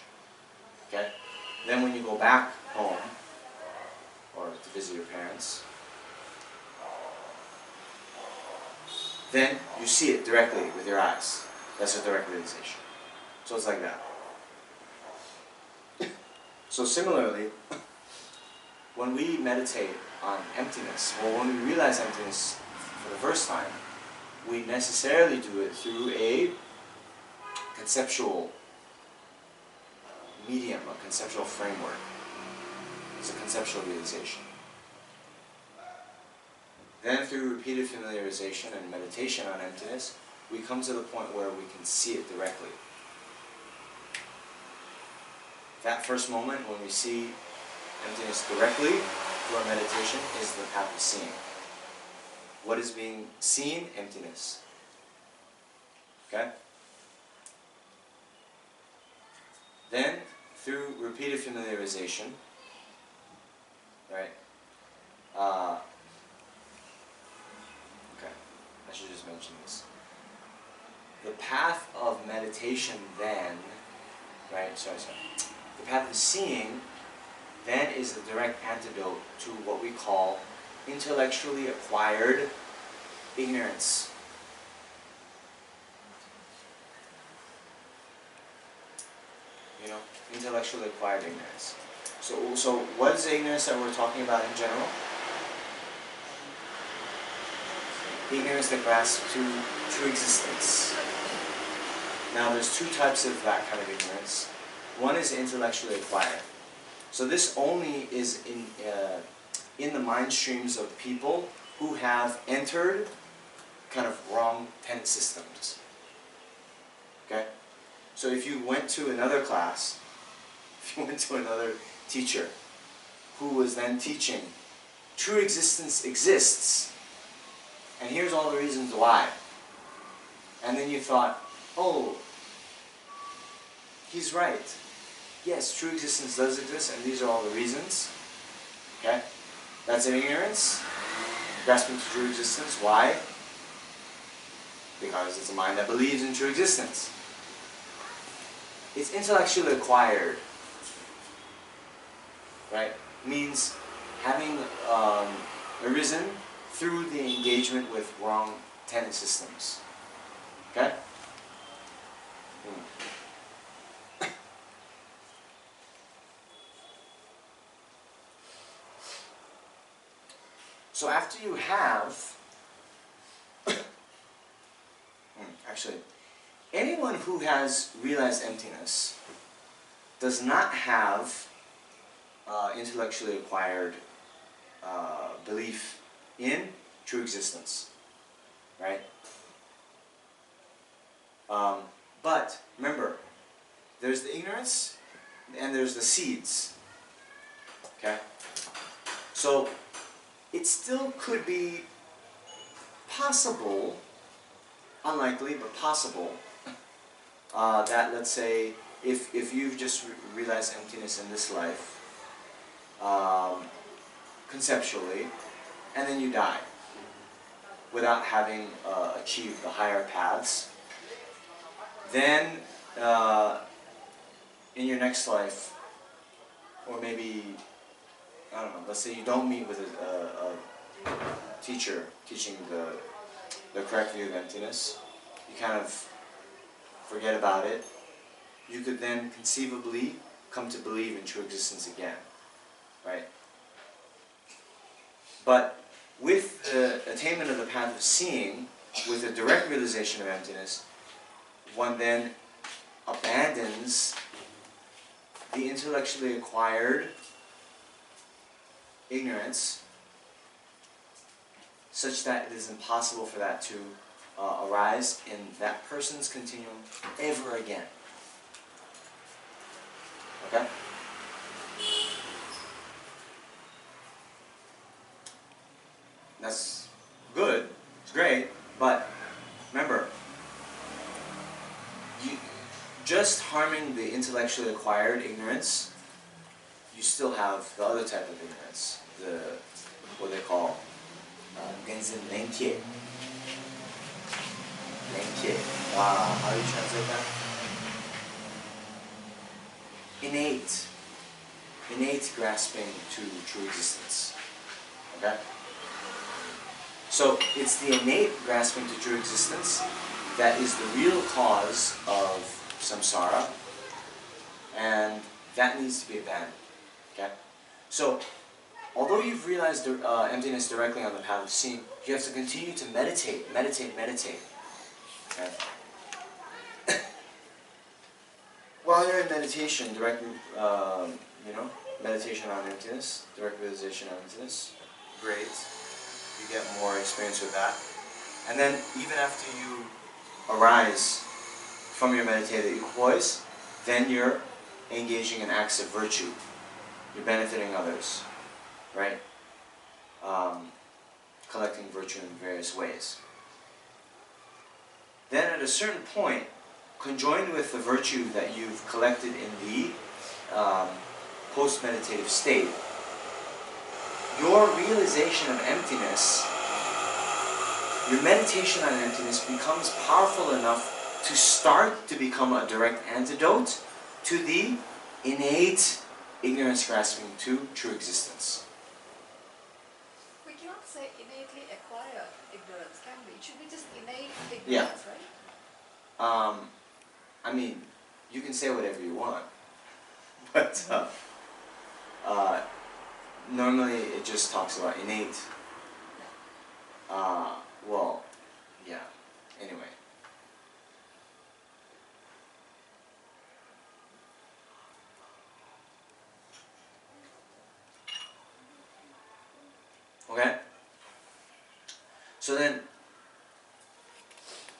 Okay? Then when you go back home, or to visit your parents, then you see it directly with your eyes. That's a direct realization. So it's like that. So similarly, when we meditate on emptiness, or when we realize emptiness for the first time, we necessarily do it through a conceptual medium, a conceptual framework. It's a conceptual realization. Then through repeated familiarization and meditation on emptiness, we come to the point where we can see it directly. That first moment when we see emptiness directly through our meditation is the path of seeing. What is being seen? Emptiness. Okay? Then, through repeated familiarization, right? Okay, I should just mention this. The path of meditation then, right, the path of seeing then is the direct antidote to what we call intellectually acquired ignorance. You know, intellectually acquired ignorance. So what is the ignorance that we're talking about in general? Ignorance that grasps to true existence. Now there's two types of that kind of ignorance. One is intellectually acquired. So this only is in the mind streams of people who have entered kind of wrong tenet systems. Okay? So if you went to another class, if you went to another teacher who was then teaching true existence exists, and here's all the reasons why, and then you thought, oh, he's right. Yes, true existence does exist, and these are all the reasons. Okay? That's an ignorance. Grasping to true existence. Why? Because it's a mind that believes in true existence. It's intellectually acquired. Right? Means having arisen through the engagement with wrong tenet systems. Okay? So after you have, actually, anyone who has realized emptiness does not have intellectually acquired belief in true existence, right? But remember, there's the ignorance and there's the seeds, okay? So it still could be possible, unlikely, but possible, that, let's say, if you've just realized emptiness in this life, conceptually, and then you die without having achieved the higher paths, then in your next life, or maybe, I don't know, let's say you don't meet with a teacher teaching the correct view of emptiness, you kind of forget about it, you could then conceivably come to believe in true existence again, right? But with the attainment of the path of seeing, with the direct realization of emptiness, one then abandons the intellectually acquired ignorance such that it is impossible for that to arise in that person's continuum ever again. Okay? That's good, it's great, but remember, just harming the intellectually acquired ignorance, you still have the other type of ignorance, what they call Tenzin Namjong. How do you translate that? Innate grasping to true existence. Okay? So it's the innate grasping to true existence that is the real cause of samsara, and that needs to be abandoned. Okay? So, although you've realized emptiness directly on the path of seeing, you have to continue to meditate. Okay? While you're in meditation, meditation on emptiness, direct realization on emptiness, great. You get more experience with that. And then, even after you arise from your meditative equipoise, then you're engaging in acts of virtue. You're benefiting others, right? Collecting virtue in various ways. Then at a certain point, conjoined with the virtue that you've collected in the post-meditative state, your realization of emptiness, your meditation on emptiness becomes powerful enough to start to become a direct antidote to the innate ignorance grasping to true existence. We cannot say innately acquired ignorance, can we? It should be just innate ignorance, Yeah. right? I mean, you can say whatever you want, but normally it just talks about innate. Well, yeah. Anyway. Okay? So then,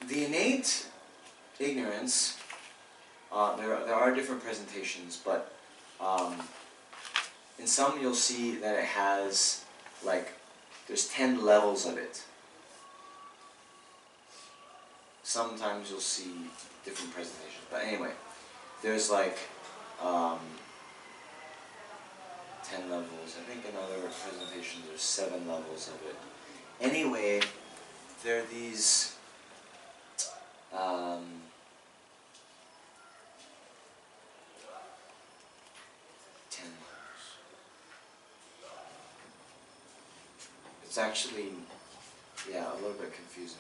the innate ignorance, there are different presentations, but in some you'll see that it has, there's 10 levels of it. Sometimes you'll see different presentations, but anyway, there's 10 levels. I think in other presentations there's 7 levels of it. Anyway, there are these 10 levels. It's actually, a little bit confusing.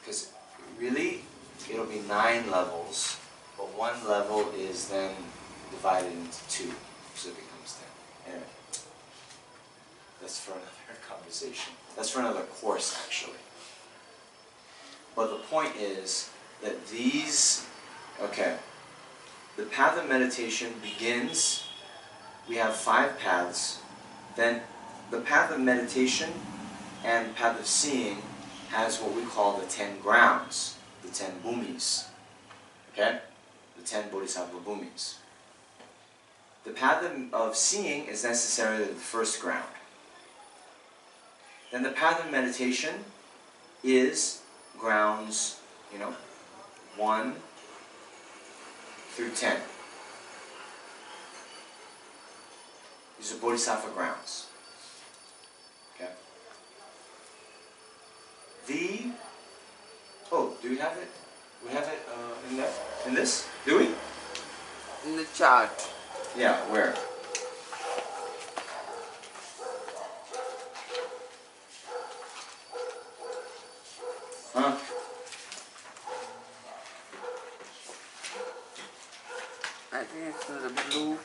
Because really, it'll be 9 levels, but one level is then divided into 2, so it becomes 10. Anyway, that's for another conversation. That's for another course, actually. But the point is that the path of meditation begins, we have 5 paths, then the path of meditation and path of seeing has what we call the 10 grounds, the 10 bhumis, okay? The 10 bodhisattva bhumis. The path of seeing is necessarily the first ground. Then the path of meditation is grounds, 1 through 10. These are bodhisattva grounds. Okay? Do we have it? We have it in this? Do we? In the chart. Yeah, where? Huh? I think it's in the blue,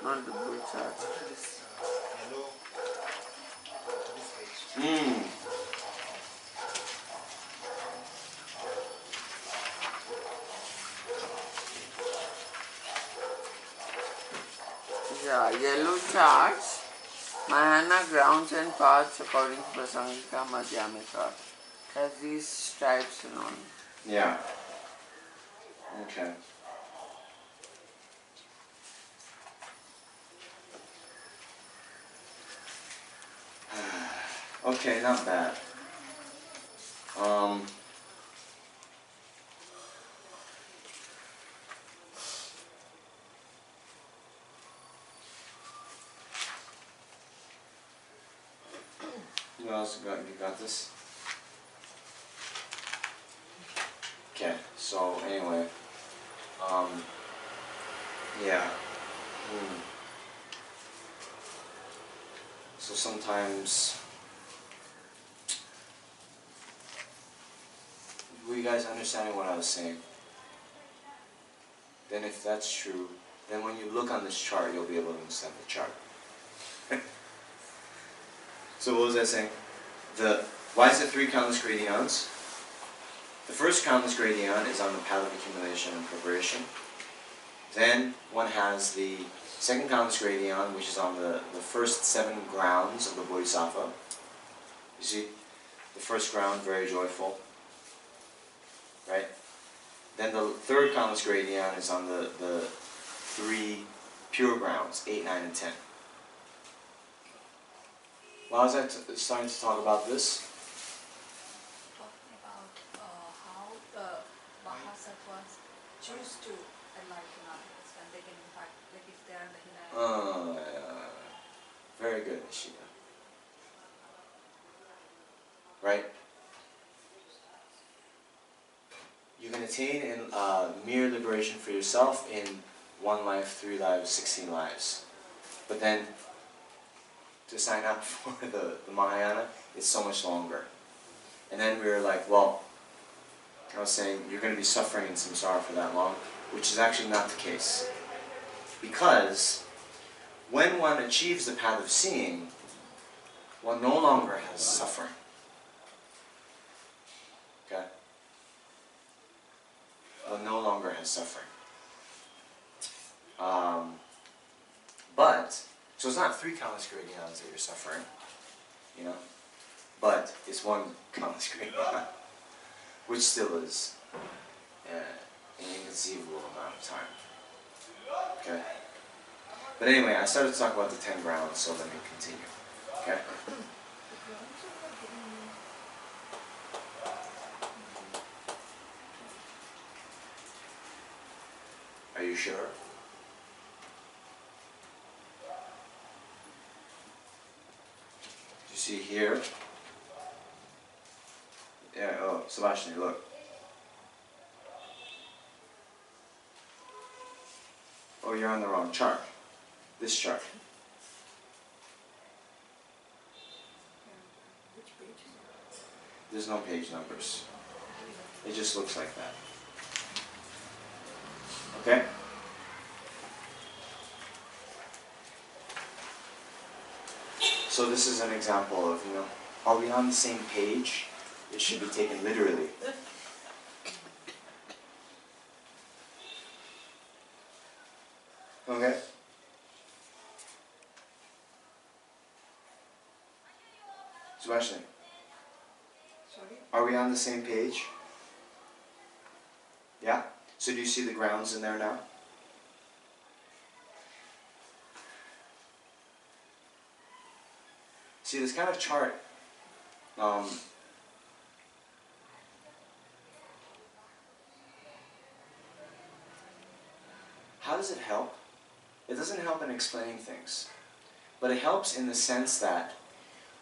not the blue chart. This yellow, this page. yellow charts, Mahayana grounds and paths according to Prasangika Madhyamika. Has these stripes on. Yeah. Okay. Okay, not bad. Who else you got this? Okay, so anyway, yeah. So sometimes, were you guys understanding what I was saying? Then if that's true, then when you look on this chart, you'll be able to understand the chart. So what was I saying? Why is it 3 countless gradients? The first countless gradient is on the path of accumulation and preparation. Then one has the second countless gradient, which is on the first 7 grounds of the Bodhisattva. You see? The first ground, very joyful. Right? Then the third countless gradient is on the 3 pure grounds, 8, 9, and 10. Why was I starting to talk about this? Talking about how the Mahasattvas choose to enlighten others when they can impact, like if they are in the Himalaya. Very good, Ishida. Right? You can attain mere liberation for yourself in 1 life, 3 lives, 16 lives. But then, to sign up for the Mahayana, it's so much longer. And then we were like, well, I was saying, you're going to be suffering in samsara for that long, which is actually not the case. Because when one achieves the path of seeing, one no longer has suffering. Okay? One no longer has suffering. So it's not 3 countless gradients that you're suffering, you know? But it's 1 countless gradient, which still is an inconceivable amount of time. Okay? But anyway, I started to talk about the 10 grounds, so let me continue. Okay? Are you sure? You see here? Yeah, oh, Sebastian, look. Oh, you're on the wrong chart. This chart. Which page is it? There's no page numbers. It just looks like that. Okay? So this is an example of, are we on the same page? It should be taken literally. Okay? Sebastian, Sorry? are we on the same page? Yeah? So do you see the grounds in there now? See, this kind of chart, how does it help? It doesn't help in explaining things, but it helps in the sense that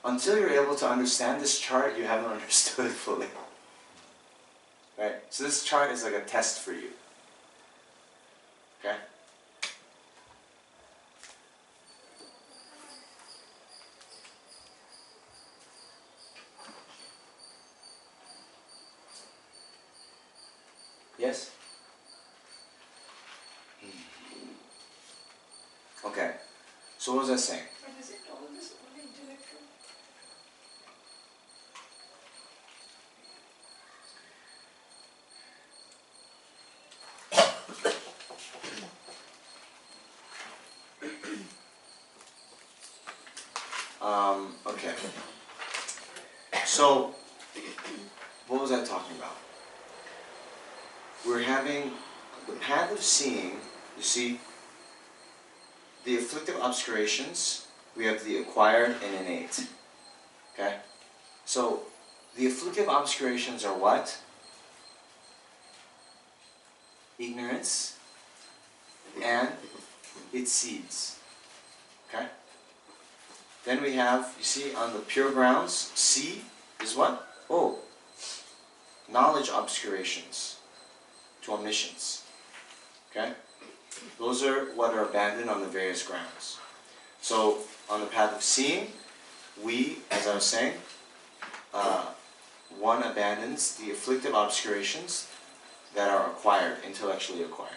until you're able to understand this chart, you haven't understood it fully. Right? So this chart is like a test for you. Okay? Yes? Okay. So what was I saying? And is it always only intellectual? So, what was I talking about? We're having the path of seeing, you see, the afflictive obscurations, we have the acquired and innate. Okay? So, the afflictive obscurations are what? Ignorance and its seeds. Okay? Then we have, you see, on the pure grounds, C is what? Oh, knowledge obscurations to omniscience. Okay? Those are what are abandoned on the various grounds. So, on the path of seeing, we, as I was saying, one abandons the afflictive obscurations that are acquired, intellectually acquired.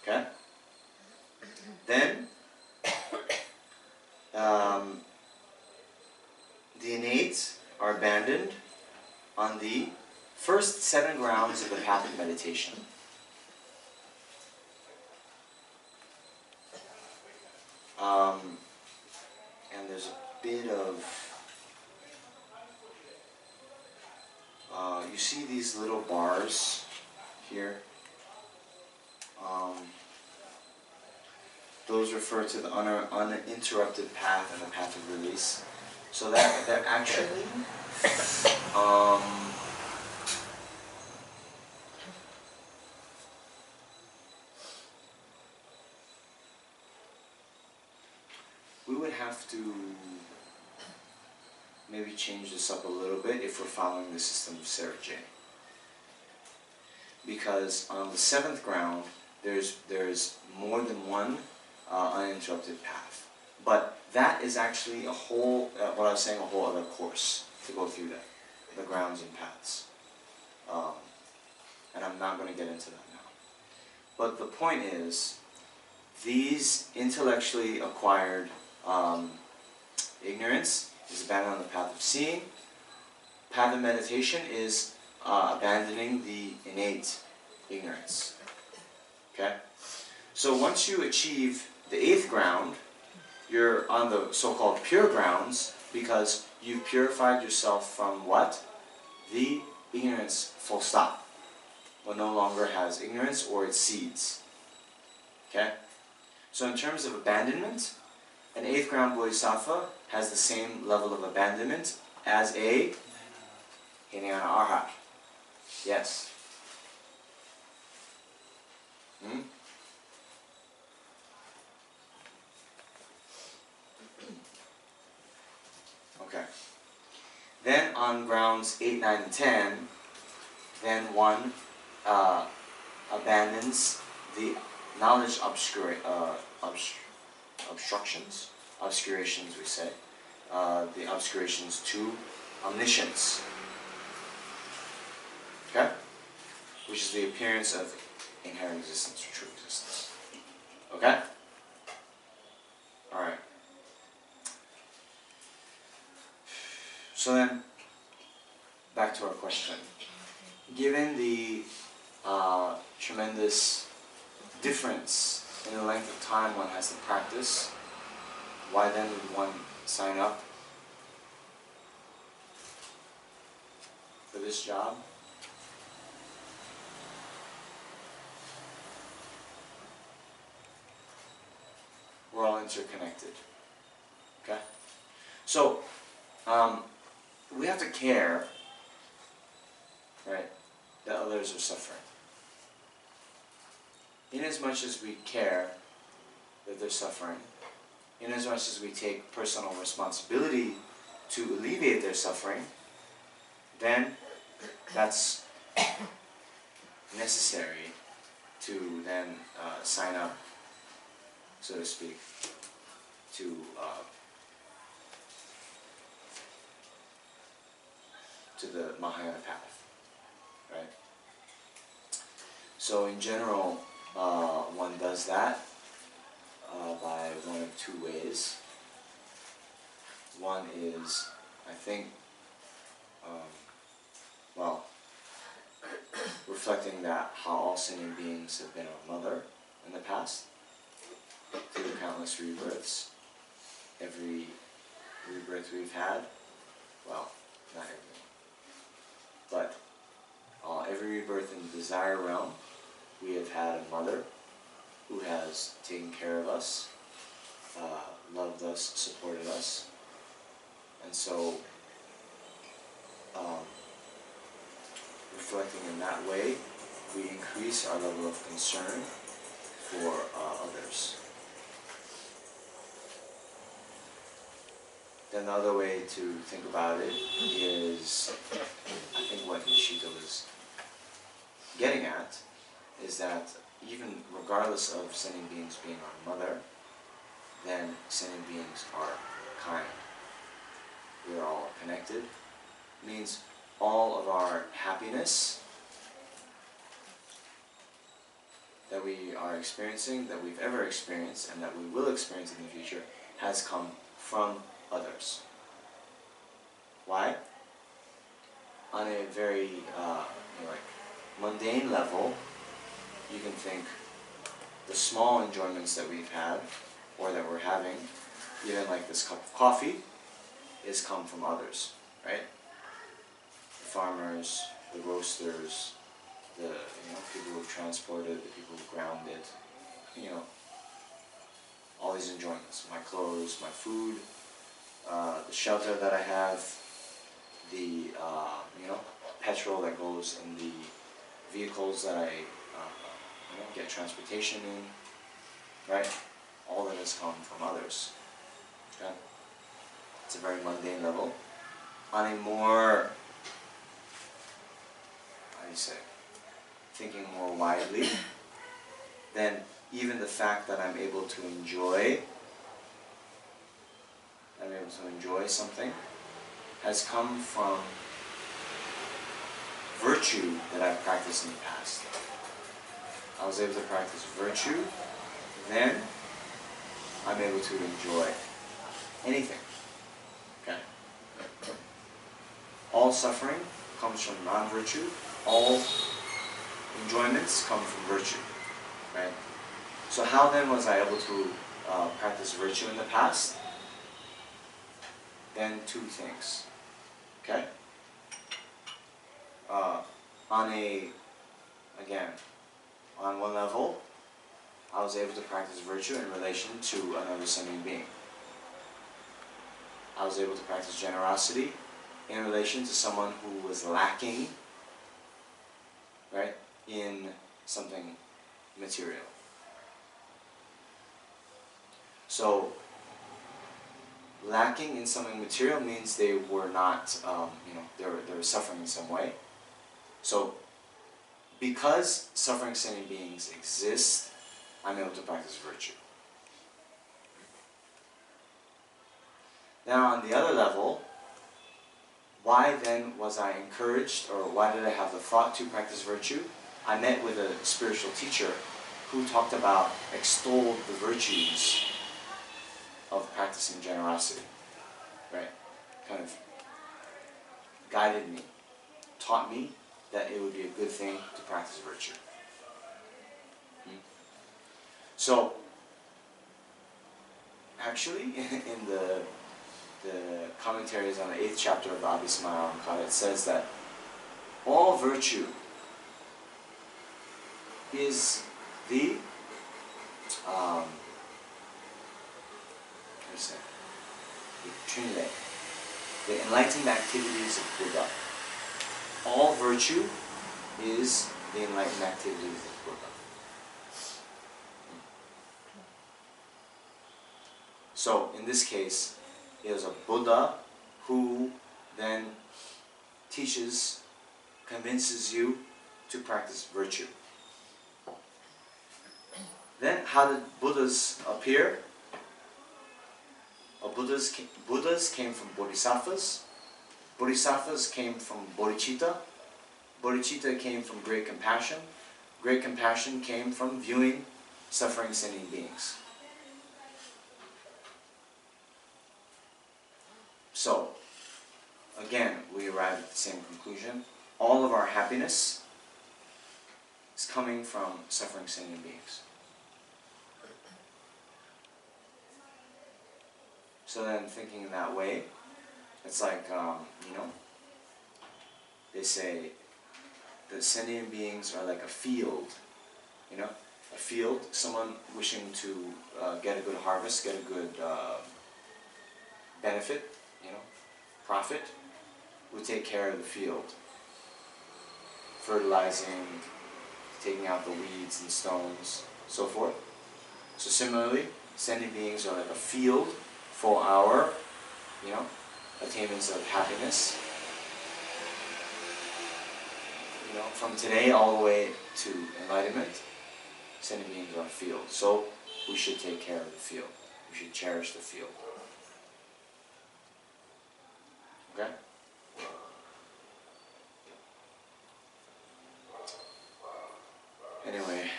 Okay? Then, the innate are abandoned on the first 7 grounds of the path of meditation. And there's a bit of, you see these little bars here? Those refer to the uninterrupted path and the path of release. So that actually, we would have to maybe change this up a little bit if we're following the system of Sarah J. Because on the 7th ground, there's more than one uninterrupted path. But that is actually a whole, what I was saying, a whole other course to go through that, the grounds and paths. And I'm not going to get into that now. But the point is, these intellectually acquired ignorance is abandoned on the path of seeing. Path of meditation is abandoning the innate ignorance. Okay? So once you achieve the 8th ground, you're on the so-called pure grounds because you've purified yourself from what? The ignorance, full stop. One no longer has ignorance or its seeds. Okay? So in terms of abandonment, an 8th ground bodhisattva has the same level of abandonment as a Hinayana Arhat. Yes. Okay. Then on grounds 8, 9, and 10, then one abandons the knowledge obscurations we say, the obscurations to omniscience. Okay? Which is the appearance of inherent existence or true existence. Okay? Alright. So then, back to our question. Given the tremendous difference in the length of time one has to practice, why then would one sign up for this job? We're all interconnected. Okay? So, we have to care, right, that others are suffering. Inasmuch as we care that they're suffering, inasmuch as we take personal responsibility to alleviate their suffering, then that's necessary to then sign up, so to speak, to the Mahayana path, right? So in general, one does that by one of 2 ways. One is, I think, reflecting that how all sentient beings have been our mother in the past, through countless rebirths. Every rebirth we've had, well, not everyone, but every rebirth in the desire realm, we have had a mother who has taken care of us, loved us, supported us, and so reflecting in that way, we increase our level of concern for others. Then the other way to think about it is, I think what Nishita was getting at, is that even regardless of sentient beings being our mother, then sentient beings are kind. We are all connected. It means all of our happiness that we are experiencing, that we've ever experienced, and that we will experience in the future, has come from others. Why? On a very mundane level, you can think the small enjoyments that we've had, or that we're having, even like this cup of coffee, is come from others, right? The farmers, the roasters, the people who've transported, the people who ground it, all these enjoyments. My clothes, my food, the shelter that I have, the petrol that goes in the vehicles that I get transportation in, right? All that has come from others. Okay? It's a very mundane level. On a more, thinking more widely, then even the fact that I'm able to enjoy something has come from virtue that I've practiced in the past. I was able to practice virtue, then I'm able to enjoy anything. Okay? All suffering comes from non-virtue. All enjoyments come from virtue. Right? So how then was I able to practice virtue in the past? Then two things. Okay? On one level, I was able to practice virtue in relation to another sentient being. I was able to practice generosity in relation to someone who was lacking, right, in something material. So, lacking in something material means they were not, they were suffering in some way. So, because suffering sentient beings exist, I'm able to practice virtue. Now, on the other level, why then was I encouraged, or why did I have the thought to practice virtue? I met with a spiritual teacher who talked about, extolled the virtues of practicing generosity, right? Kind of guided me, taught me that it would be a good thing to practice virtue. So, actually, in the commentaries on the 8th chapter of the Abhisamayalankara, it says that all virtue is the Trinity, the enlightened activities of Buddha. All virtue is the enlightened activities of Buddha. So, in this case, it was a Buddha who then teaches, convinces you to practice virtue. Then, how did Buddhas appear? Buddhas came from Bodhisattvas. Bodhisattvas came from Bodhichitta. Bodhichitta came from great compassion. Great compassion came from viewing suffering sentient beings. So, again, we arrive at the same conclusion. All of our happiness is coming from suffering sentient beings. So then thinking in that way, it's like, they say that sentient beings are like a field, a field, someone wishing to get a good harvest, get a good benefit, profit, would take care of the field, fertilizing, taking out the weeds and stones, so forth. So similarly, sentient beings are like a field for our, attainments of happiness. From today all the way to enlightenment, sentient beings are a field. So we should take care of the field. We should cherish the field. Okay? Anyway,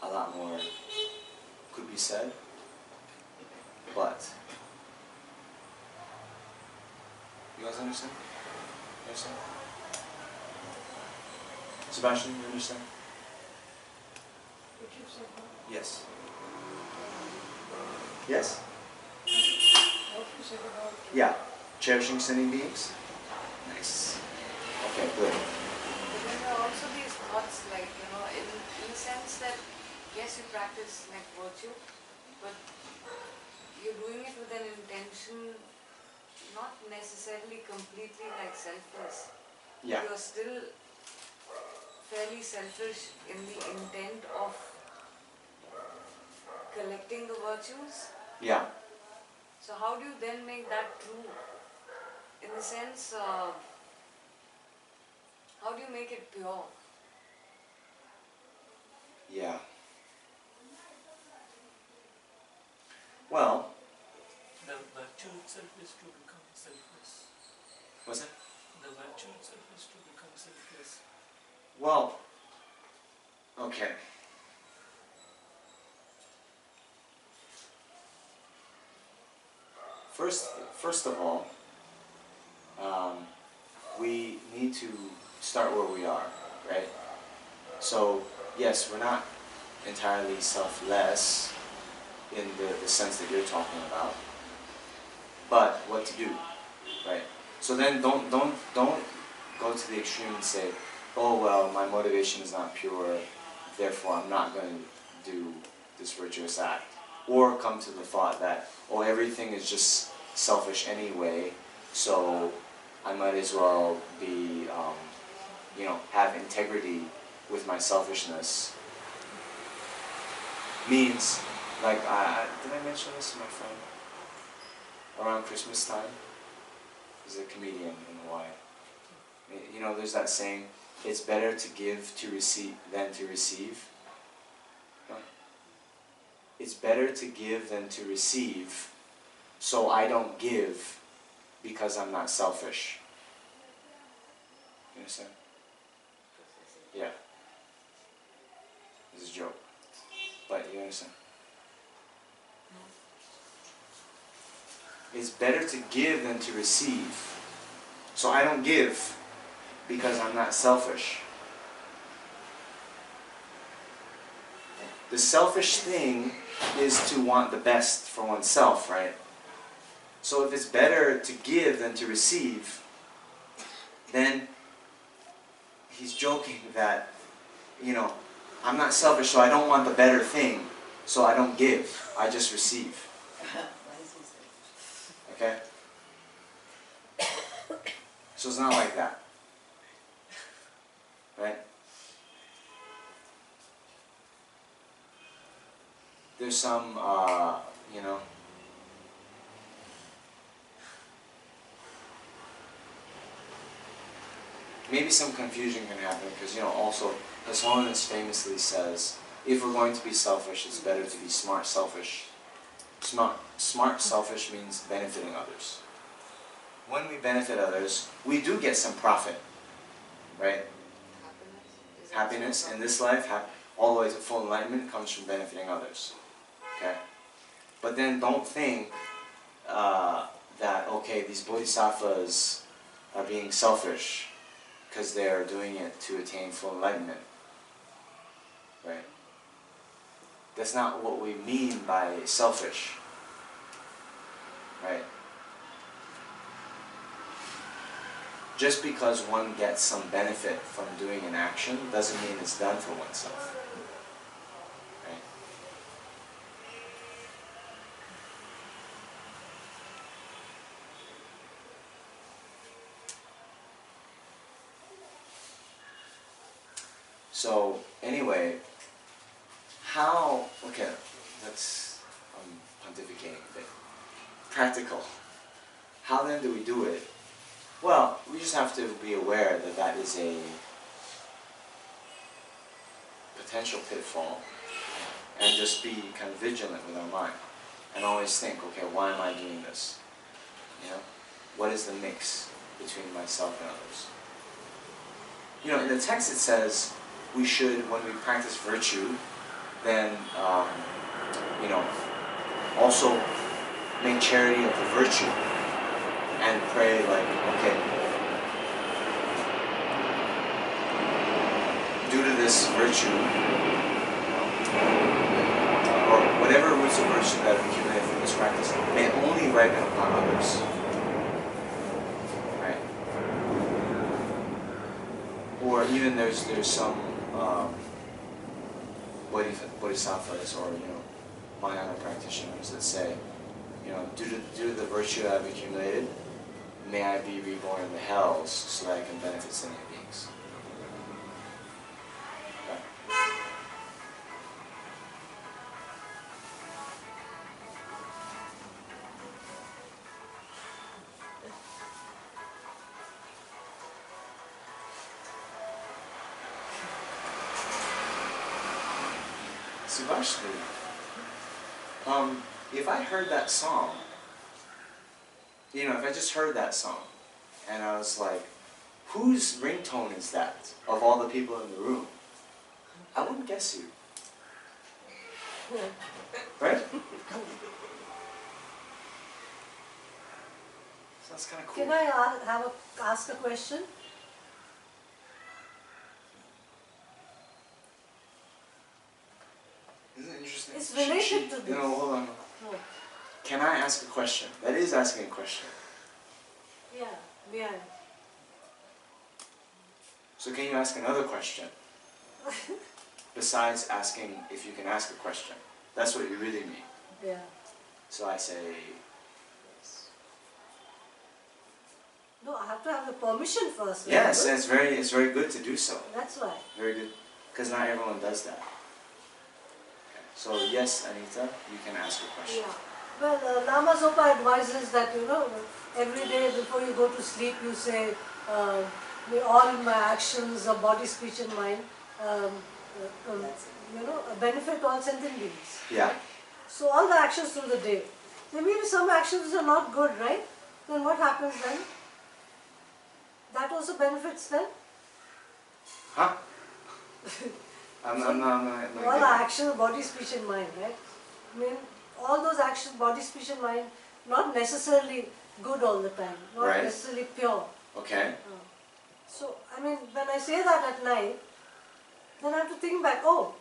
a lot more could be said, but you guys understand? You understand? Sebastian, you understand? What you said, Yes. Yes? what you said about Yeah. Cherishing sentient beings? Nice. Okay, good. But then there are also these thoughts like, in the sense that, yes, you practice like virtue, but you're doing it with an intention not necessarily completely like selfless. Yeah. You're still fairly selfish in the intent of collecting the virtues. Yeah. So how do you then make that true? In the sense, how do you make it pure? Yeah. Well, The virtue itself is to become selfless. what's that? The virtue itself is to become selfless. Well, okay. First of all, we need to start where we are, right? So, yes, we're not entirely selfless in the sense that you're talking about, but what to do, right? So then don't go to the extreme and say, oh well, my motivation is not pure, therefore I'm not going to do this virtuous act. Or come to the thought that, oh, everything is just selfish anyway, so I might as well be, have integrity with my selfishness. Means, like, did I mention this to my friend? Around Christmas time, he's a comedian in Hawaii. There's that saying, it's better to give to receive than to receive. No? It's better to give than to receive, so I don't give because I'm not selfish. You understand? Yeah. This is a joke. But you understand? It's better to give than to receive. So I don't give because I'm not selfish. The selfish thing is to want the best for oneself, right? So if it's better to give than to receive, then he's joking that, I'm not selfish, so I don't want the better thing, so I don't give, I just receive. Okay? So it's not like that. Right? There's some, maybe some confusion can happen because, also, His Holiness famously says, if we're going to be selfish, it's better to be smart selfish. Smart selfish means benefiting others. When we benefit others, we do get some profit, right? Happiness in this life, all the way to full enlightenment, comes from benefiting others. Okay? But then don't think that, okay, these bodhisattvas are being selfish because they are doing it to attain full enlightenment. Right? That's not what we mean by selfish. Right? Just because one gets some benefit from doing an action doesn't mean it's done for oneself. Right? So, anyway, okay, that's, I'm pontificating a bit. Practical. How then do we do it? Well, we just have to be aware that that is a potential pitfall, and just be kind of vigilant with our mind, and always think, okay, why am I doing this? You know, what is the mix between myself and others? You know, in the text it says we should, when we practice virtue, then you know, also make charity of the virtue. And pray like, okay, due to this virtue, or whatever roots of virtue that have accumulated from this practice, may only ripen upon others. Right? Or even there's some bodhisattvas or Mahayana practitioners that say, due to the virtue I've accumulated, may I be reborn in the hells so that I can benefit sentient beings. Okay. Subhashli, if I heard that song, if I just heard that song, and I was like, whose ringtone is that of all the people in the room? I wouldn't guess you. Right? So that's kind of cool. Can I ask a question? Isn't it interesting? It's related to this. Hold on. No. Can I ask a question? That is asking a question. Yeah. So can you ask another question? Besides asking if you can ask a question. That's what you really mean. Yeah. So I say... No, I have to have the permission first. Yes, remember? and it's very good to do so. That's why. Very good. Because not everyone does that. Okay. So yes, Anita, you can ask a question. Yeah. Well, Lama Zopa advises that, every day before you go to sleep, you say, may all my actions of body, speech and mind, benefit all sentient beings. Yeah. So all the actions through the day. There may be some actions are not good, right? Then what happens then? That also benefits them? Huh? I'm not all the actions, body, speech and mind, right? I mean, all those actions, body, speech and mind, not necessarily good all the time, not right. necessarily pure. Okay. So, I mean, when I say that at night, then I have to think back, all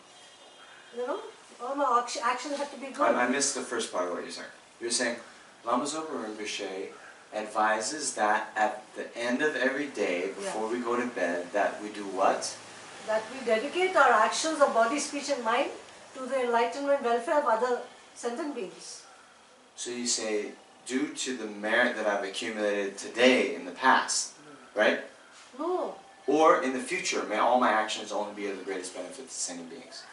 my actions have to be good. I missed the first part of what you're saying. You're saying, Lama Zopa Rinpoche advises that at the end of every day, before we go to bed, that we do what? That we dedicate our actions of body, speech and mind to the enlightenment welfare of other sentient beings. So you say, due to the merit that I've accumulated today in the past, right? No. Or in the future, may all my actions only be of the greatest benefit to sentient beings.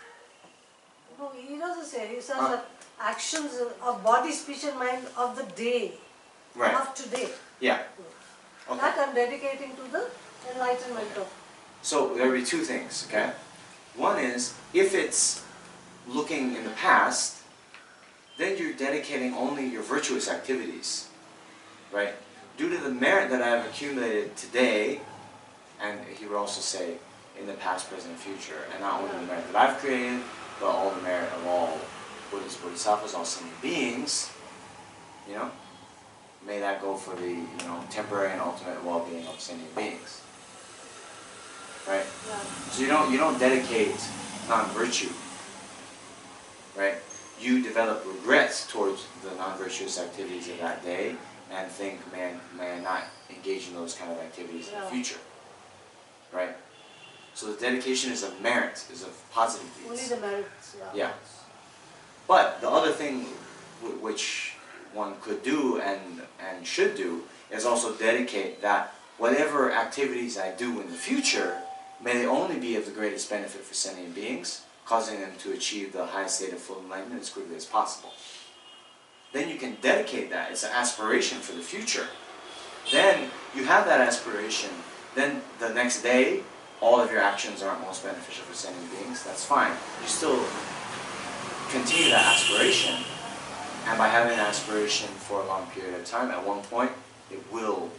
No, he doesn't say. He says that actions of body, speech and mind of the day, right. of today. Yeah. Okay. That I'm dedicating to the enlightenment of. So there will be two things, okay? One is, if it's looking in the past, then you're dedicating only your virtuous activities, right? Due to the merit that I have accumulated today, and he would also say in the past, present, and future, and not only the merit that I've created, but all the merit of all Buddhists, Bodhisattvas, all sentient beings, may that go for the temporary and ultimate well-being of sentient beings, right? Yeah. So you don't dedicate non-virtue, right? You develop regrets towards the non-virtuous activities of that day and think, may I not engage in those kind of activities in the future, right? So the dedication is of merit, is of positive Only deeds. the merits, yeah. Yeah. But the other thing which one could do and should do is also dedicate that whatever activities I do in the future, may they only be of the greatest benefit for sentient beings, causing them to achieve the highest state of full enlightenment as quickly as possible. Then you can dedicate that. It's an aspiration for the future. Then you have that aspiration. Then the next day, all of your actions aren't most beneficial for sentient beings. That's fine. You still continue that aspiration. And by having an aspiration for a long period of time, at one point, it will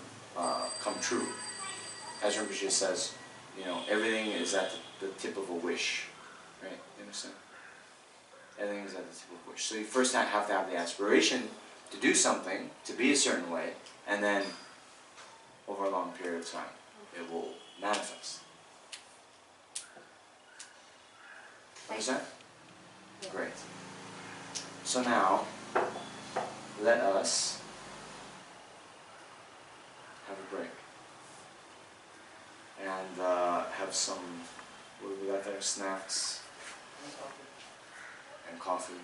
come true. As Rinpoche says, you know, everything is at the tip of a wish. Right? You understand? Everything is at the tip of a wish. So you first have to have the aspiration to do something, to be a certain way, and then over a long period of time, it will manifest. Understand? Great. So now, let us have a break. And have some, what do we got there? Snacks and coffee.